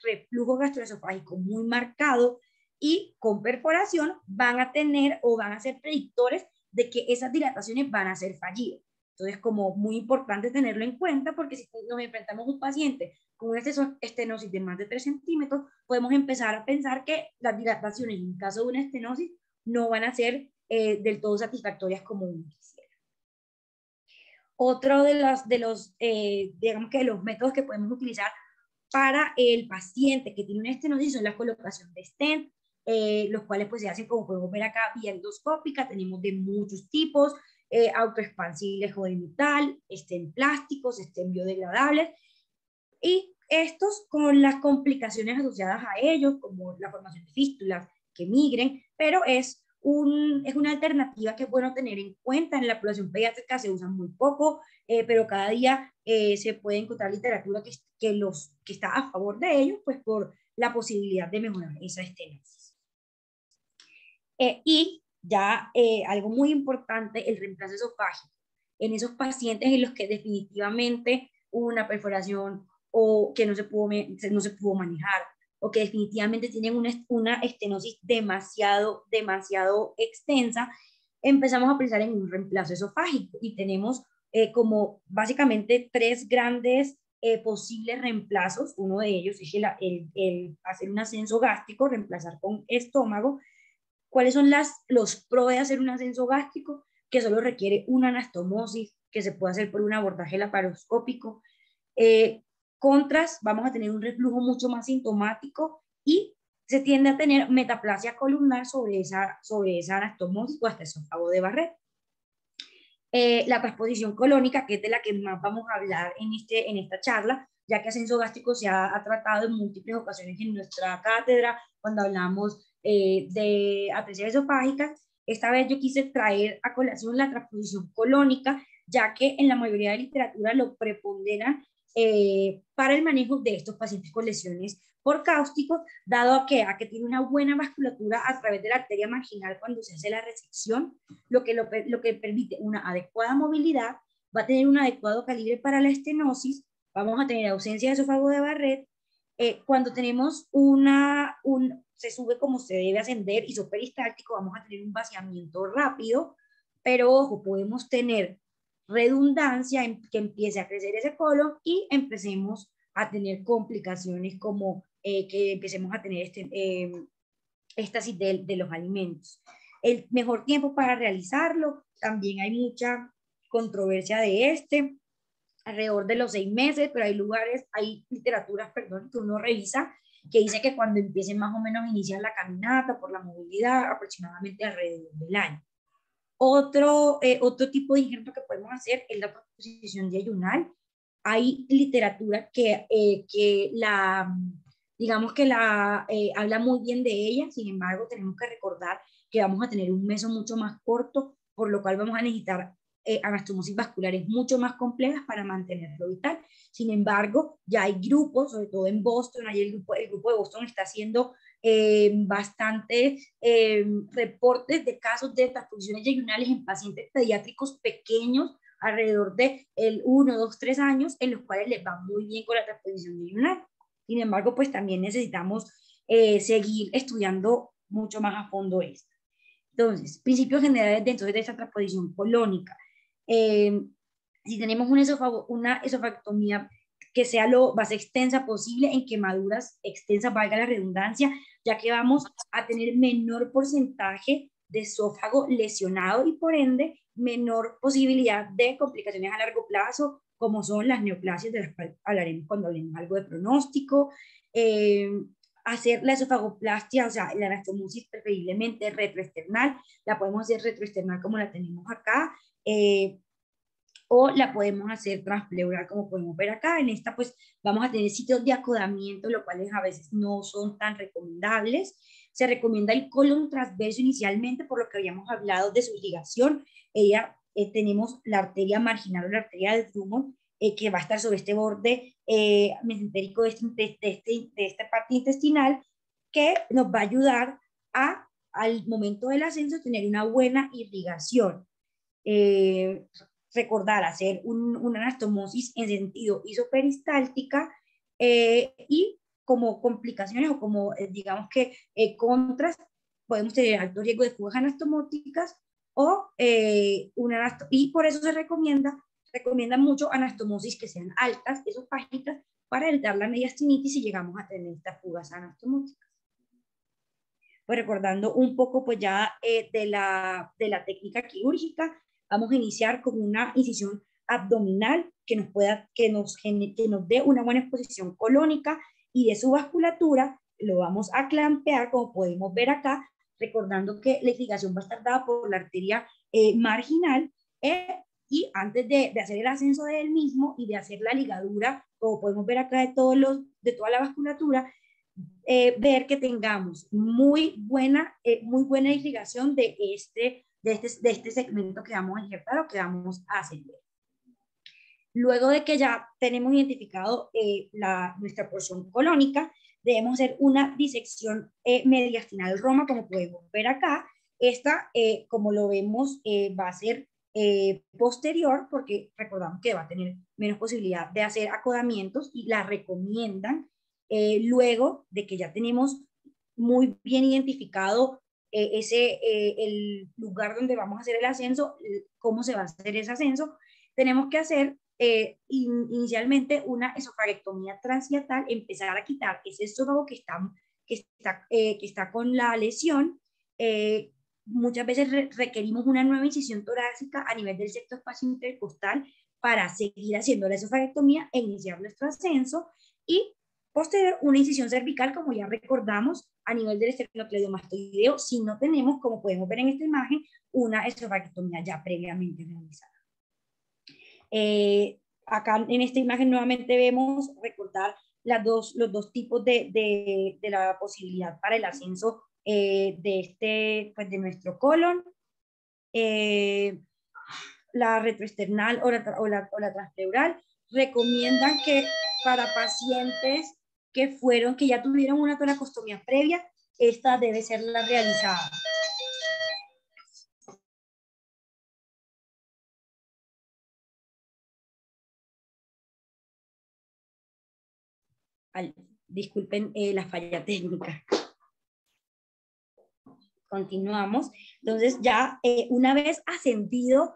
reflujo gastroesofágico muy marcado y con perforación, van a tener o van a ser predictores de que esas dilataciones van a ser fallidas. Entonces, como muy importante tenerlo en cuenta, porque si nos enfrentamos a un paciente con una estenosis de más de 3 centímetros, podemos empezar a pensar que las dilataciones, en caso de una estenosis, no van a ser del todo satisfactorias como uno quisiera. Otro digamos que de los métodos que podemos utilizar para el paciente que tiene una estenosis son la colocación de stent, los cuales pues se hacen, como podemos ver acá, vía endoscópica. Tenemos de muchos tipos, autoexpansibles o de metal, stent plásticos, stent biodegradables, y estos con las complicaciones asociadas a ellos, como la formación de fístulas, que migren, pero es una alternativa que es bueno tener en cuenta. En la población pediátrica se usa muy poco, pero cada día se puede encontrar literatura que está a favor de ellos, pues por la posibilidad de mejorar esa estenosis. Y ya algo muy importante, el reemplazo esofágico. En esos pacientes en los que definitivamente hubo una perforación o que no se pudo manejar, o que definitivamente tienen una estenosis demasiado extensa, empezamos a pensar en un reemplazo esofágico y tenemos como básicamente 3 grandes posibles reemplazos. Uno de ellos es el hacer un ascenso gástrico, reemplazar con estómago. ¿Cuáles son los pros de hacer un ascenso gástrico? Que solo requiere una anastomosis, que se puede hacer por un abordaje laparoscópico. Contras, vamos a tener un reflujo mucho más sintomático y se tiende a tener metaplasia columnar sobre esa anastomosis o hasta esófago de Barrett. La transposición colónica, que es de la que más vamos a hablar en esta charla, ya que ascenso gástrico se ha tratado en múltiples ocasiones en nuestra cátedra, cuando hablamos de atresia esofágica. Esta vez yo quise traer a colación la transposición colónica, ya que en la mayoría de literatura lo preponderan para el manejo de estos pacientes con lesiones por cáusticos, dado a que tiene una buena vasculatura a través de la arteria marginal cuando se hace la resección, lo que permite una adecuada movilidad, va a tener un adecuado calibre para la estenosis, vamos a tener ausencia de esófago de Barrett. Cuando tenemos se sube como se debe ascender, isoperistáltico, vamos a tener un vaciamiento rápido, pero ojo, podemos tener redundancia en que empiece a crecer ese colon y empecemos a tener complicaciones como que empecemos a tener éstasis de los alimentos. El mejor tiempo para realizarlo, también hay mucha controversia de alrededor de los 6 meses, pero hay literaturas, perdón, que uno revisa que dice que cuando empiecen más o menos a iniciar la caminata por la movilidad, aproximadamente alrededor del año. Otro tipo de injerto que podemos hacer es la proposición diayunal. Hay literatura digamos que habla muy bien de ella, sin embargo tenemos que recordar que vamos a tener un meso mucho más corto, por lo cual vamos a necesitar anastomosis vasculares mucho más complejas para mantenerlo vital. Sin embargo, ya hay grupos, sobre todo en Boston, ahí el grupo de Boston está haciendo bastantes reportes de casos de transfusiones yeyunales en pacientes pediátricos pequeños, alrededor de 1, 2, 3 años, en los cuales les va muy bien con la transfusión yeyunal. Sin embargo, pues también necesitamos seguir estudiando mucho más a fondo esto. Entonces, principios generales de esta transposición colónica. Si tenemos una esofagectomía que sea lo más extensa posible, en quemaduras extensas, valga la redundancia, ya que vamos a tener menor porcentaje de esófago lesionado y por ende menor posibilidad de complicaciones a largo plazo, como son las neoplasias, de las cuales hablaremos cuando hablemos algo de pronóstico. Hacer la esofagoplastia, o sea, la anastomosis preferiblemente retroesternal, la podemos hacer retroesternal como la tenemos acá, o la podemos hacer transpleural como podemos ver acá. En esta pues vamos a tener sitios de acodamiento, los cuales a veces no son tan recomendables. Se recomienda el colon transverso inicialmente, por lo que habíamos hablado de su ligación. Tenemos la arteria marginal o la arteria del Drummond, que va a estar sobre este borde mesentérico de esta parte intestinal, que nos va a ayudar al momento del ascenso tener una buena irrigación. Recordar hacer una anastomosis en sentido isoperistáltica y como complicaciones o como digamos que contras, podemos tener alto riesgo de fugas anastomóticas y por eso se recomienda mucho anastomosis que sean altas, esofágicas, para evitar la mediastinitis si llegamos a tener estas fugas anastomóticas. Pues recordando un poco pues ya de la técnica quirúrgica, vamos a iniciar con una incisión abdominal que nos dé una buena exposición colónica y de su vasculatura. Lo vamos a clampear, como podemos ver acá, recordando que la irrigación va a estar dada por la arteria marginal, y antes de hacer el ascenso del mismo y de hacer la ligadura, como podemos ver acá de toda la vasculatura, ver que tengamos muy buena irrigación de este segmento que vamos a injertar o que vamos a ascender. Luego de que ya tenemos identificado nuestra porción colónica, debemos hacer una disección mediastinal Roma, como podemos ver acá. Esta, como lo vemos, va a ser posterior, porque recordamos que va a tener menos posibilidad de hacer acodamientos y la recomiendan luego de que ya tenemos muy bien identificado el lugar donde vamos a hacer el ascenso, cómo se va a hacer ese ascenso. Tenemos que hacer inicialmente una esofarectomía transhiatal, empezar a quitar ese esófago que está con la lesión. Muchas veces requerimos una nueva incisión torácica a nivel del sexto espacio intercostal para seguir haciendo la esofarectomía e iniciar nuestro ascenso, y posterior una incisión cervical, como ya recordamos, a nivel del esternocleidomastoideo, si no tenemos, como podemos ver en esta imagen, una esofarectomía ya previamente realizada. Acá en esta imagen nuevamente vemos recordar los dos tipos de la posibilidad para el ascenso de nuestro colon. La retroesternal o la transpleural. recomiendan que para pacientes que ya tuvieron una toracostomía previa, esta debe ser la realizada. Disculpen la falla técnica. Continuamos. Entonces ya una vez ascendido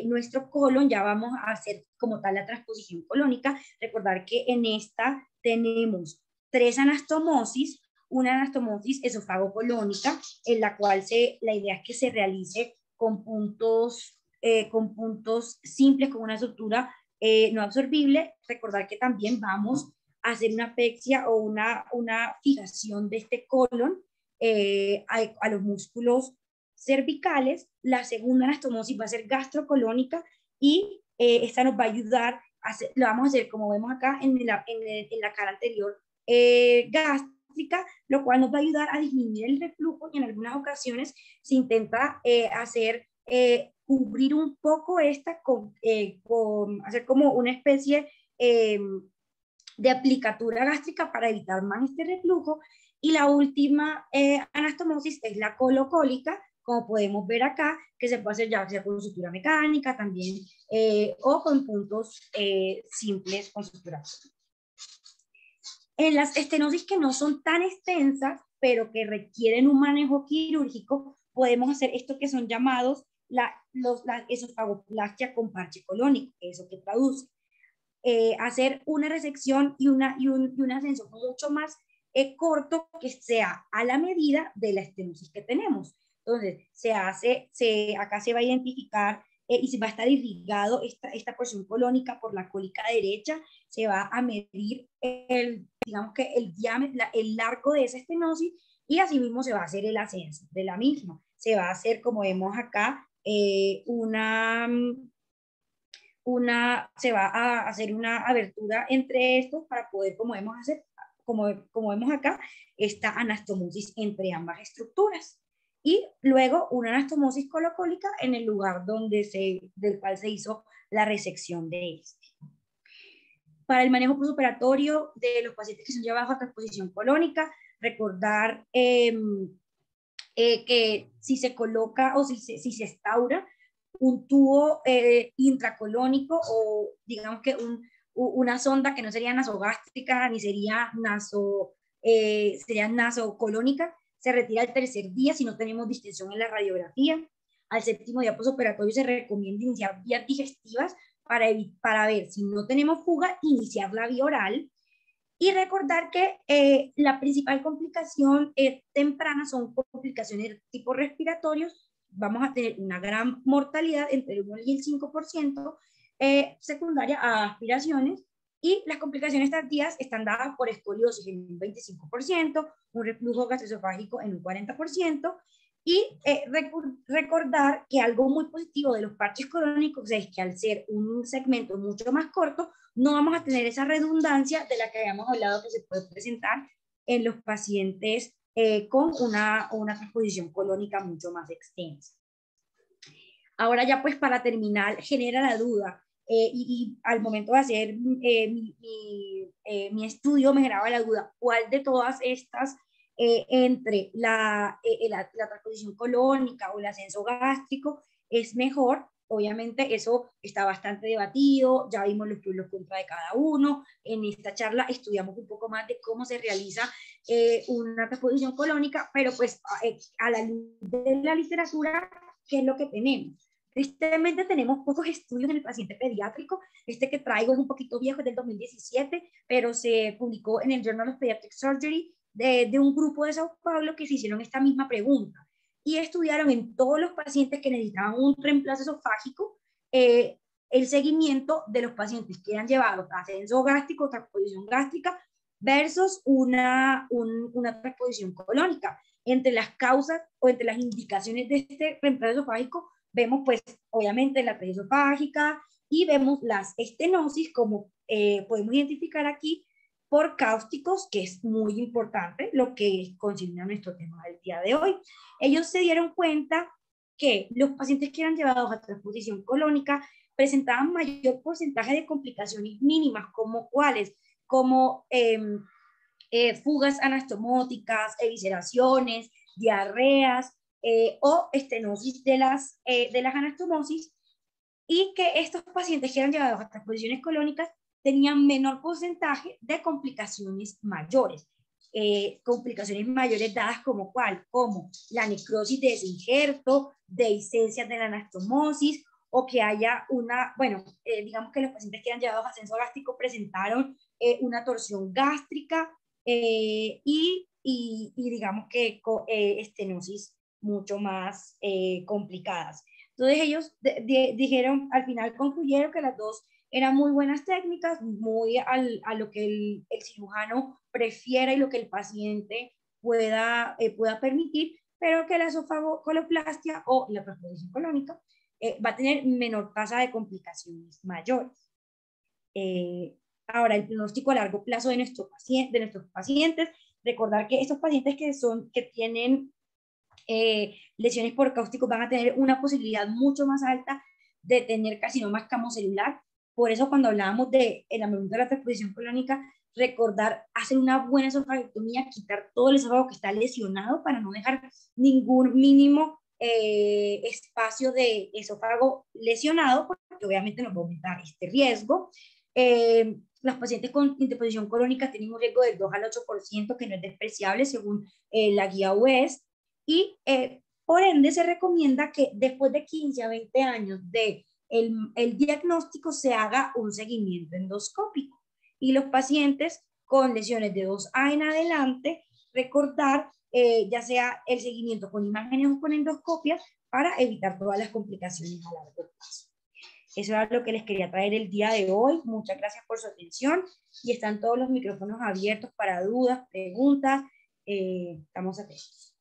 nuestro colon, ya vamos a hacer como tal la transposición colónica. Recordar que en esta tenemos 3 anastomosis, una anastomosis esofagocolónica, en la cual la idea es que se realice con puntos simples, con una estructura no absorbible. Recordar que también vamos a hacer una apexia o una fijación de este colon a los músculos cervicales. La segunda anastomosis va a ser gastrocolónica y esta nos va a ayudar, lo vamos a hacer como vemos acá en la cara anterior gástrica, lo cual nos va a ayudar a disminuir el reflujo y en algunas ocasiones se intenta cubrir un poco esta con hacer como una especie de aplicatura gástrica para evitar más este reflujo. Y la última anastomosis es la colocólica, como podemos ver acá, que se puede hacer ya sea con sutura mecánica también, o con puntos simples con sutura. En las estenosis que no son tan extensas, pero que requieren un manejo quirúrgico, podemos hacer esto que son llamados la esofagoplastia con parche colónico, eso que traduce. Hacer una resección y un ascenso mucho más corto que sea a la medida de la estenosis que tenemos. Entonces, acá se va a identificar y se va a estar irrigado esta porción colónica por la cólica derecha, se va a medir digamos que el diámetro, el largo de esa estenosis, y así mismo se va a hacer el ascenso de la misma. Se va a hacer, como vemos acá, se va a hacer una abertura entre estos para poder, como vemos acá, esta anastomosis entre ambas estructuras. Y luego una anastomosis colocólica en el lugar del cual se hizo la resección de este. Para el manejo postoperatorio de los pacientes que son llevados a transposición colónica, recordar que si se coloca o si se instaura un tubo intracolónico o digamos que una sonda que no sería nasogástrica ni sería nasocolónica, se retira al 3er día si no tenemos distensión en la radiografía. Al 7º día postoperatorio se recomienda iniciar vías digestivas para ver si no tenemos fuga, iniciar la vía oral. Y recordar que la principal complicación temprana son complicaciones de tipo respiratorios. Vamos a tener una gran mortalidad entre el 1 y el 5% secundaria a aspiraciones, y las complicaciones tardías están dadas por escoliosis en un 25%, un reflujo gastroesofágico en un 40%, y recordar que algo muy positivo de los parches colónicos es que al ser un segmento mucho más corto, no vamos a tener esa redundancia de la que habíamos hablado que se puede presentar en los pacientes con una transposición colónica mucho más extensa. Ahora ya pues para terminar, genera la duda, y al momento de hacer mi estudio me generaba la duda, ¿cuál de todas estas entre la transposición colónica o el ascenso gástrico es mejor? Obviamente eso está bastante debatido, ya vimos los pros y los contras de cada uno. En esta charla estudiamos un poco más de cómo se realiza una transposición colónica, pero pues a la luz de la literatura, ¿qué es lo que tenemos? Tristemente tenemos pocos estudios en el paciente pediátrico. Este que traigo es un poquito viejo, es del 2017, pero se publicó en el Journal of Pediatric Surgery de un grupo de Sao Paulo que se hicieron esta misma pregunta y estudiaron en todos los pacientes que necesitaban un reemplazo esofágico el seguimiento de los pacientes que eran llevados a ascenso gástrico, transposición gástrica versus una transposición colónica. Entre las causas o entre las indicaciones de este reemplazo esofágico vemos pues obviamente la atresia esofágica y vemos las estenosis, como podemos identificar aquí, por cáusticos, que es muy importante, lo que consigna nuestro tema del día de hoy. Ellos se dieron cuenta que los pacientes que eran llevados a transposición colónica presentaban mayor porcentaje de complicaciones mínimas, como cuáles, como fugas anastomóticas, evisceraciones, diarreas o estenosis de las anastomosis, y que estos pacientes que eran llevados a transposiciones colónicas tenían menor porcentaje de complicaciones mayores dadas como cuál, como la necrosis de ese injerto, dehiscencias de la anastomosis, o que haya digamos que los pacientes que eran llevados a ascenso gástrico presentaron una torsión gástrica y digamos que estenosis mucho más complicadas. Entonces ellos dijeron, al final concluyeron que las dos eran muy buenas técnicas, muy a lo que el cirujano prefiera y lo que el paciente pueda permitir, pero que la esofagocoloplastia o la transposición colónica va a tener menor tasa de complicaciones mayores. Ahora, el pronóstico a largo plazo de nuestros pacientes, recordar que estos pacientes que tienen lesiones por cáusticos van a tener una posibilidad mucho más alta de tener carcinoma escamocelular. Por eso cuando hablábamos en la momento de la transposición colónica, recordar hacer una buena esofagectomía, quitar todo el esófago que está lesionado para no dejar ningún mínimo espacio de esófago lesionado, porque obviamente nos va a aumentar este riesgo. Los pacientes con interposición colónica tienen un riesgo del 2 al 8%, que no es despreciable según la guía UES, y por ende se recomienda que después de 15 a 20 años de el diagnóstico se haga un seguimiento endoscópico, y los pacientes con lesiones de 2A en adelante, recordar ya sea el seguimiento con imágenes o con endoscopia para evitar todas las complicaciones a largo plazo. Eso era lo que les quería traer el día de hoy. Muchas gracias por su atención y están todos los micrófonos abiertos para dudas, preguntas. Estamos atentos.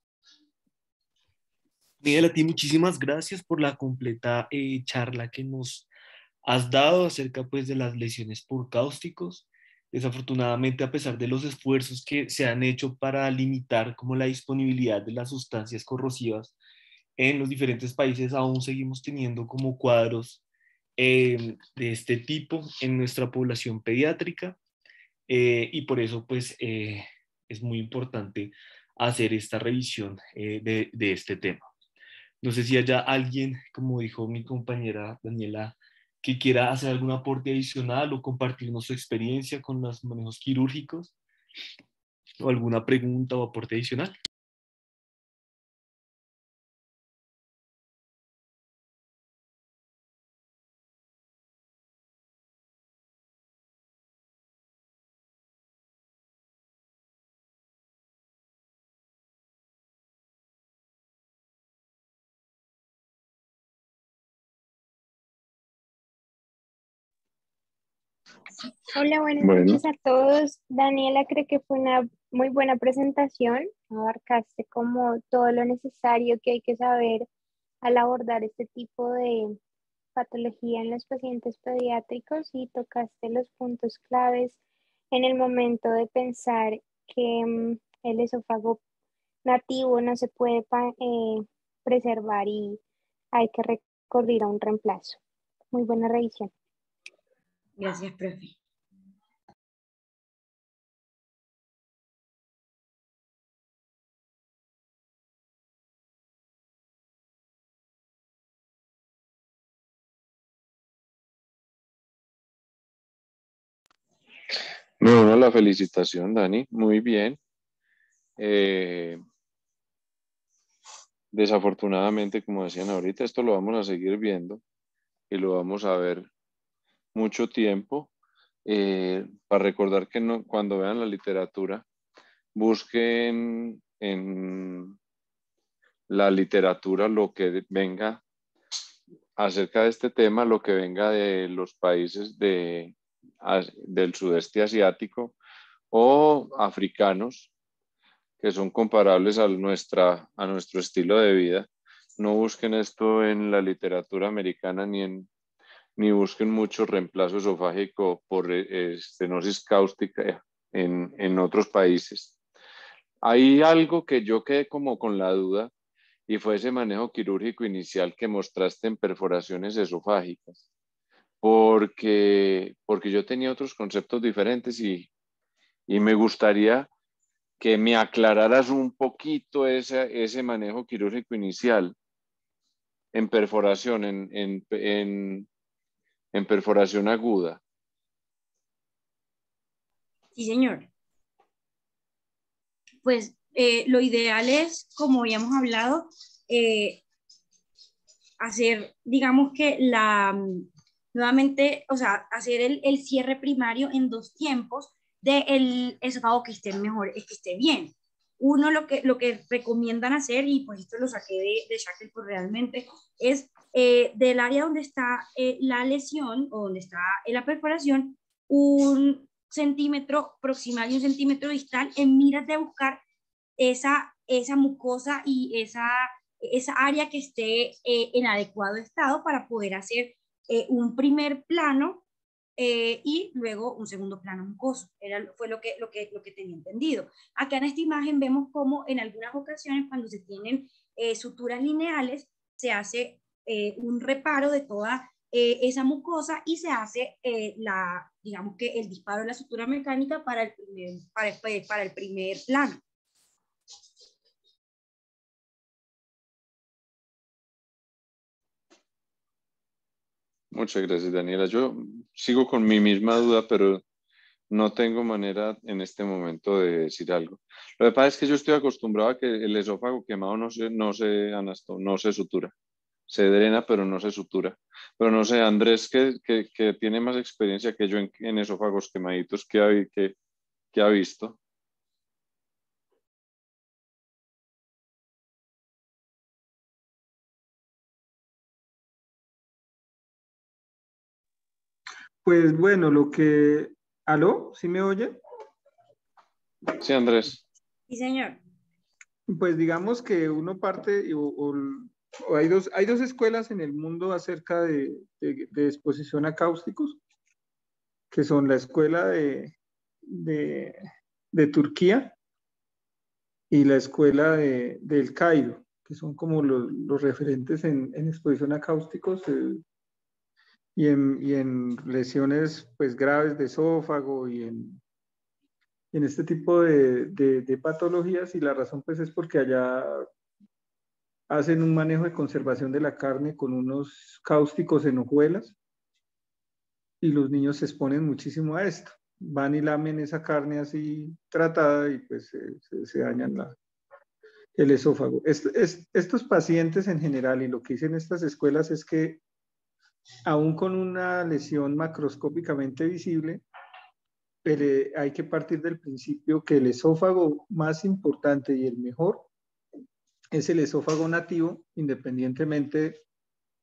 Miguel, a ti muchísimas gracias por la completa charla que nos has dado acerca pues de las lesiones por cáusticos. Desafortunadamente, a pesar de los esfuerzos que se han hecho para limitar como la disponibilidad de las sustancias corrosivas en los diferentes países, aún seguimos teniendo como cuadros de este tipo en nuestra población pediátrica, y por eso pues es muy importante hacer esta revisión de este tema. No sé si haya alguien, como dijo mi compañera Daniela, que quiera hacer algún aporte adicional o compartirnos su experiencia con los manejos quirúrgicos, o alguna pregunta o aporte adicional. Hola, buenas noches a todos. Daniela, creo que fue una muy buena presentación. Abarcaste como todo lo necesario que hay que saber al abordar este tipo de patología en los pacientes pediátricos, y tocaste los puntos claves en el momento de pensar que el esófago nativo no se puede preservar y hay que recurrir a un reemplazo. Muy buena revisión. Gracias, profe. No, la felicitación, Dani. Muy bien. Desafortunadamente, como decían ahorita, esto lo vamos a seguir viendo y lo vamos a ver mucho tiempo. Para recordar que no, cuando vean la literatura, busquen en la literatura lo que venga acerca de este tema, lo que venga de los países del sudeste asiático o africanos, que son comparables a nuestro estilo de vida. No busquen esto en la literatura americana ni busquen mucho reemplazo esofágico por estenosis cáustica en otros países. Hay algo que yo quedé como con la duda, y fue ese manejo quirúrgico inicial que mostraste en perforaciones esofágicas. porque yo tenía otros conceptos diferentes y me gustaría que me aclararas un poquito ese manejo quirúrgico inicial en perforación, en perforación aguda. Sí, señor. Pues lo ideal es, como habíamos hablado, hacer, digamos que nuevamente, o sea, hacer el cierre primario en 2 tiempos del esófago que esté mejor, que esté bien. Uno lo que recomiendan hacer, y pues esto lo saqué de Shackleton realmente, es del área donde está la lesión o donde está la perforación, 1 centímetro proximal y 1 centímetro distal en miras de buscar esa mucosa y esa área que esté en adecuado estado para poder hacer un primer plano y luego un segundo plano mucoso. Fue lo que tenía entendido. Acá en esta imagen vemos cómo en algunas ocasiones cuando se tienen suturas lineales se hace un reparo de toda esa mucosa y se hace digamos que el disparo de la sutura mecánica para el primer plano. Muchas gracias, Daniela. Yo sigo con mi misma duda, pero no tengo manera en este momento de decir algo. Lo que pasa es que yo estoy acostumbrado a que el esófago quemado no se sutura. Se drena, pero no se sutura. Pero no sé, Andrés, que tiene más experiencia que yo en esófagos quemaditos, ¿qué ha visto? Pues bueno, ¿Aló? ¿Sí me oye? Sí, Andrés. Sí, señor. Pues digamos que uno parte, o hay dos escuelas en el mundo acerca de exposición a cáusticos, que son la escuela de Turquía y la escuela del Cairo, que son como los referentes en exposición a cáusticos y en lesiones pues graves de esófago y en este tipo de patologías, y la razón pues es porque allá hacen un manejo de conservación de la carne con unos cáusticos en hojuelas y los niños se exponen muchísimo a esto. Van y lamen esa carne así tratada y pues se dañan el esófago. Estos pacientes en general, y lo que dicen estas escuelas es que aún con una lesión macroscópicamente visible, hay que partir del principio que el esófago más importante y el mejor es el esófago nativo, independientemente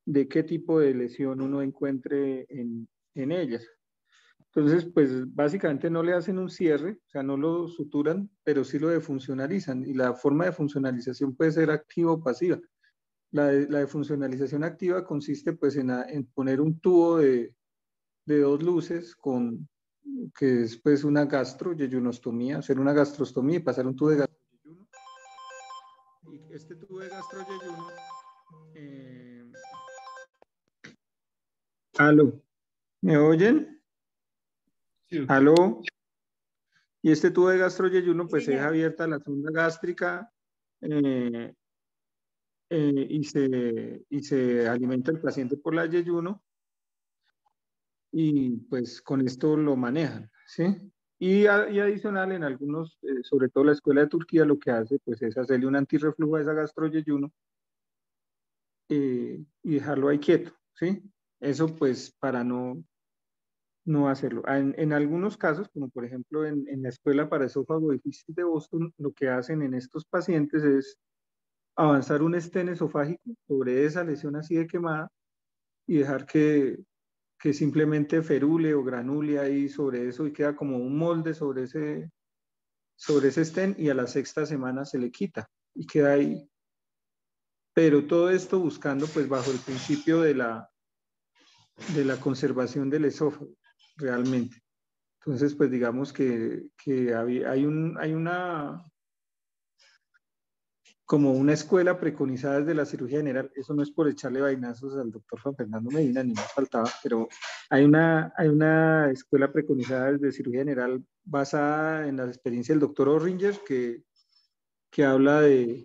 de qué tipo de lesión uno encuentre en ellas. Entonces, pues básicamente no le hacen un cierre, o sea, no lo suturan, pero sí lo defuncionalizan. Y la forma de funcionalización puede ser activa o pasiva. La defuncionalización activa consiste pues en poner un tubo de 2 luces que es pues una gastroyeyunostomía, hacer una gastrostomía y pasar un tubo de gastroyeyuno. Y este tubo de gastroyeyuno, ¿aló? ¿Me oyen? Sí, ¿Aló? Y este tubo de gastroyeyuno Sí, pues se deja señor. abierta la sonda gástrica eh, y se alimenta el paciente por la yeyuno y pues con esto lo manejan, ¿sí? Y adicional en algunos, sobre todo la escuela de Turquía, lo que hace pues es hacerle un antirreflujo a esa gastroyeyuno y dejarlo ahí quieto, ¿sí? Eso pues para no hacerlo. En algunos casos, como por ejemplo en la escuela para esófago difícil de Boston, lo que hacen en estos pacientes es avanzar un estén esofágico sobre esa lesión así de quemada y dejar que simplemente ferule o granule ahí sobre eso y queda como un molde sobre ese estén, y a la 6ª semana se le quita y queda ahí. Pero todo esto buscando pues bajo el principio de la conservación del esófago realmente. Entonces, pues digamos que hay una como una escuela preconizada desde la cirugía general. Eso no es por echarle vainazos al doctor Juan Fernando Medina, ni más faltaba, pero hay una escuela preconizada desde cirugía general basada en la experiencia del doctor Orringer, que habla de,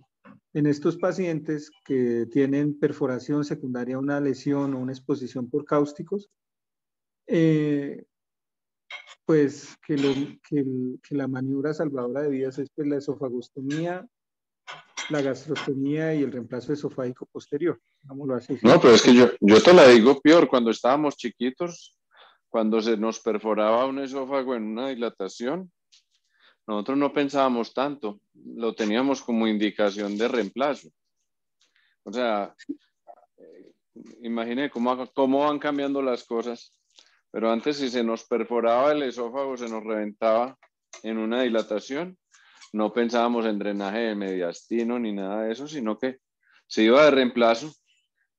en estos pacientes que tienen perforación secundaria a una lesión o una exposición por cáusticos, pues que la maniobra salvadora de vidas es pues, la esofagostomía, la gastrostomía y el reemplazo esofágico posterior. Digámoslo así. No, pero es que yo te la digo peor. Cuando estábamos chiquitos, cuando se nos perforaba un esófago en una dilatación, nosotros no pensábamos tanto, lo teníamos como indicación de reemplazo. O sea, imagine cómo van cambiando las cosas. Pero antes, si se nos perforaba el esófago, se nos reventaba en una dilatación, no pensábamos en drenaje de mediastino ni nada de eso, sino que se iba de reemplazo.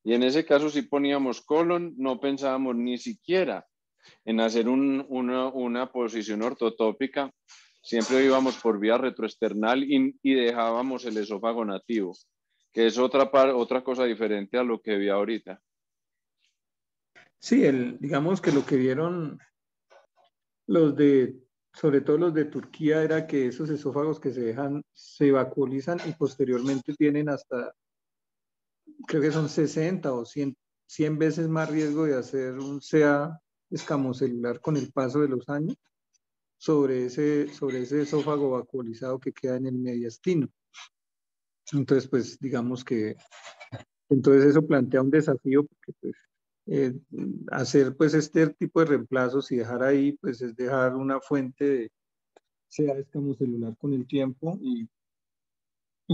Y en ese caso, si poníamos colon, no pensábamos ni siquiera en hacer una posición ortotópica. Siempre íbamos por vía retroesternal y dejábamos el esófago nativo, que es otra cosa diferente a lo que vi ahorita. Sí, digamos que lo que vieron sobre todo los de Turquía, era que esos esófagos que se dejan, se vacuolizan y posteriormente tienen hasta, creo que son 60 o 100 veces más riesgo de hacer un CA escamocelular con el paso de los años sobre ese esófago vacuolizado que queda en el mediastino. Entonces, pues digamos que entonces eso plantea un desafío, porque pues, hacer pues este tipo de reemplazos y dejar ahí, pues es dejar una fuente de CA escamocelular con el tiempo, y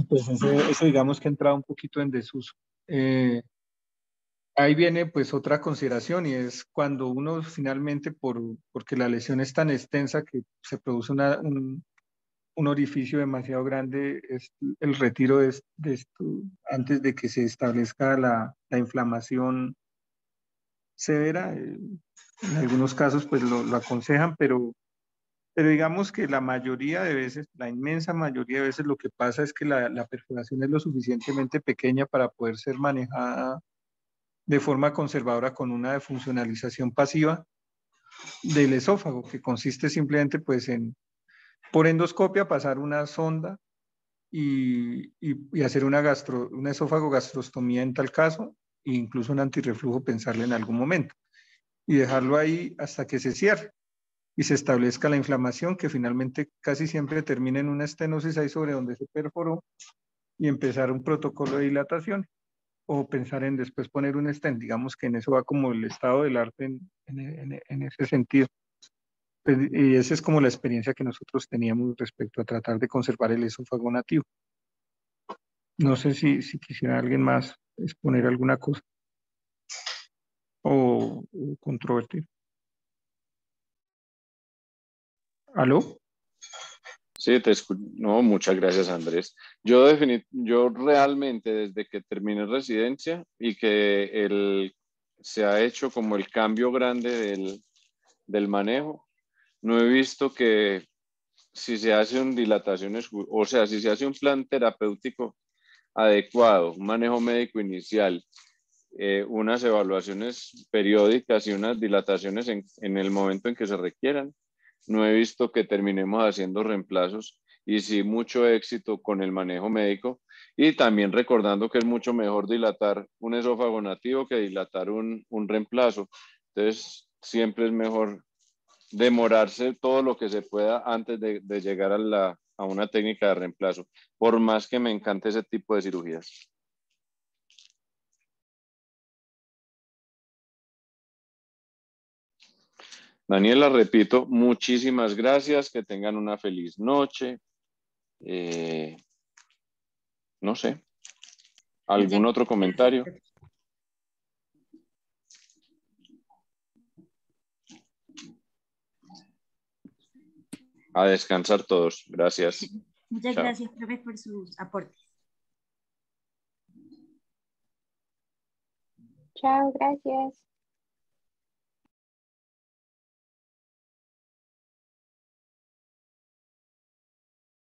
pues eso digamos que ha entrado un poquito en desuso. Ahí viene pues otra consideración, y es cuando uno finalmente, porque la lesión es tan extensa que se produce un orificio demasiado grande, es el retiro de esto antes de que se establezca la inflamación severa. En algunos casos pues lo aconsejan, pero digamos que la mayoría de veces, la inmensa mayoría de veces, lo que pasa es que la perforación es lo suficientemente pequeña para poder ser manejada de forma conservadora con una defuncionalización pasiva del esófago, que consiste simplemente pues por endoscopia pasar una sonda y hacer una esófago gastrostomía en tal caso, e incluso un antirreflujo pensarle en algún momento, y dejarlo ahí hasta que se cierre y se establezca la inflamación, que finalmente casi siempre termina en una estenosis ahí sobre donde se perforó, y empezar un protocolo de dilatación, o pensar en después poner un stent. Digamos que en eso va como el estado del arte en ese sentido. Pues, y esa es como la experiencia que nosotros teníamos respecto a tratar de conservar el esófago nativo. No sé si quisiera alguien más exponer alguna cosa o controvertir. ¿Aló? Sí, no, muchas gracias, Andrés. Yo realmente desde que terminé residencia y que se ha hecho como el cambio grande del manejo, no he visto que si se hace o sea, si se hace un plan terapéutico adecuado, un manejo médico inicial, unas evaluaciones periódicas y unas dilataciones en el momento en que se requieran, no he visto que terminemos haciendo reemplazos, y sí mucho éxito con el manejo médico, y también recordando que es mucho mejor dilatar un esófago nativo que dilatar un reemplazo. Entonces, siempre es mejor demorarse todo lo que se pueda antes de llegar a una técnica de reemplazo, por más que me encante ese tipo de cirugías. Daniela, repito, muchísimas gracias, que tengan una feliz noche. No sé, ¿algún otro comentario? A descansar todos. Gracias. Muchas Chao. gracias, profe, por sus aportes. Chao, gracias.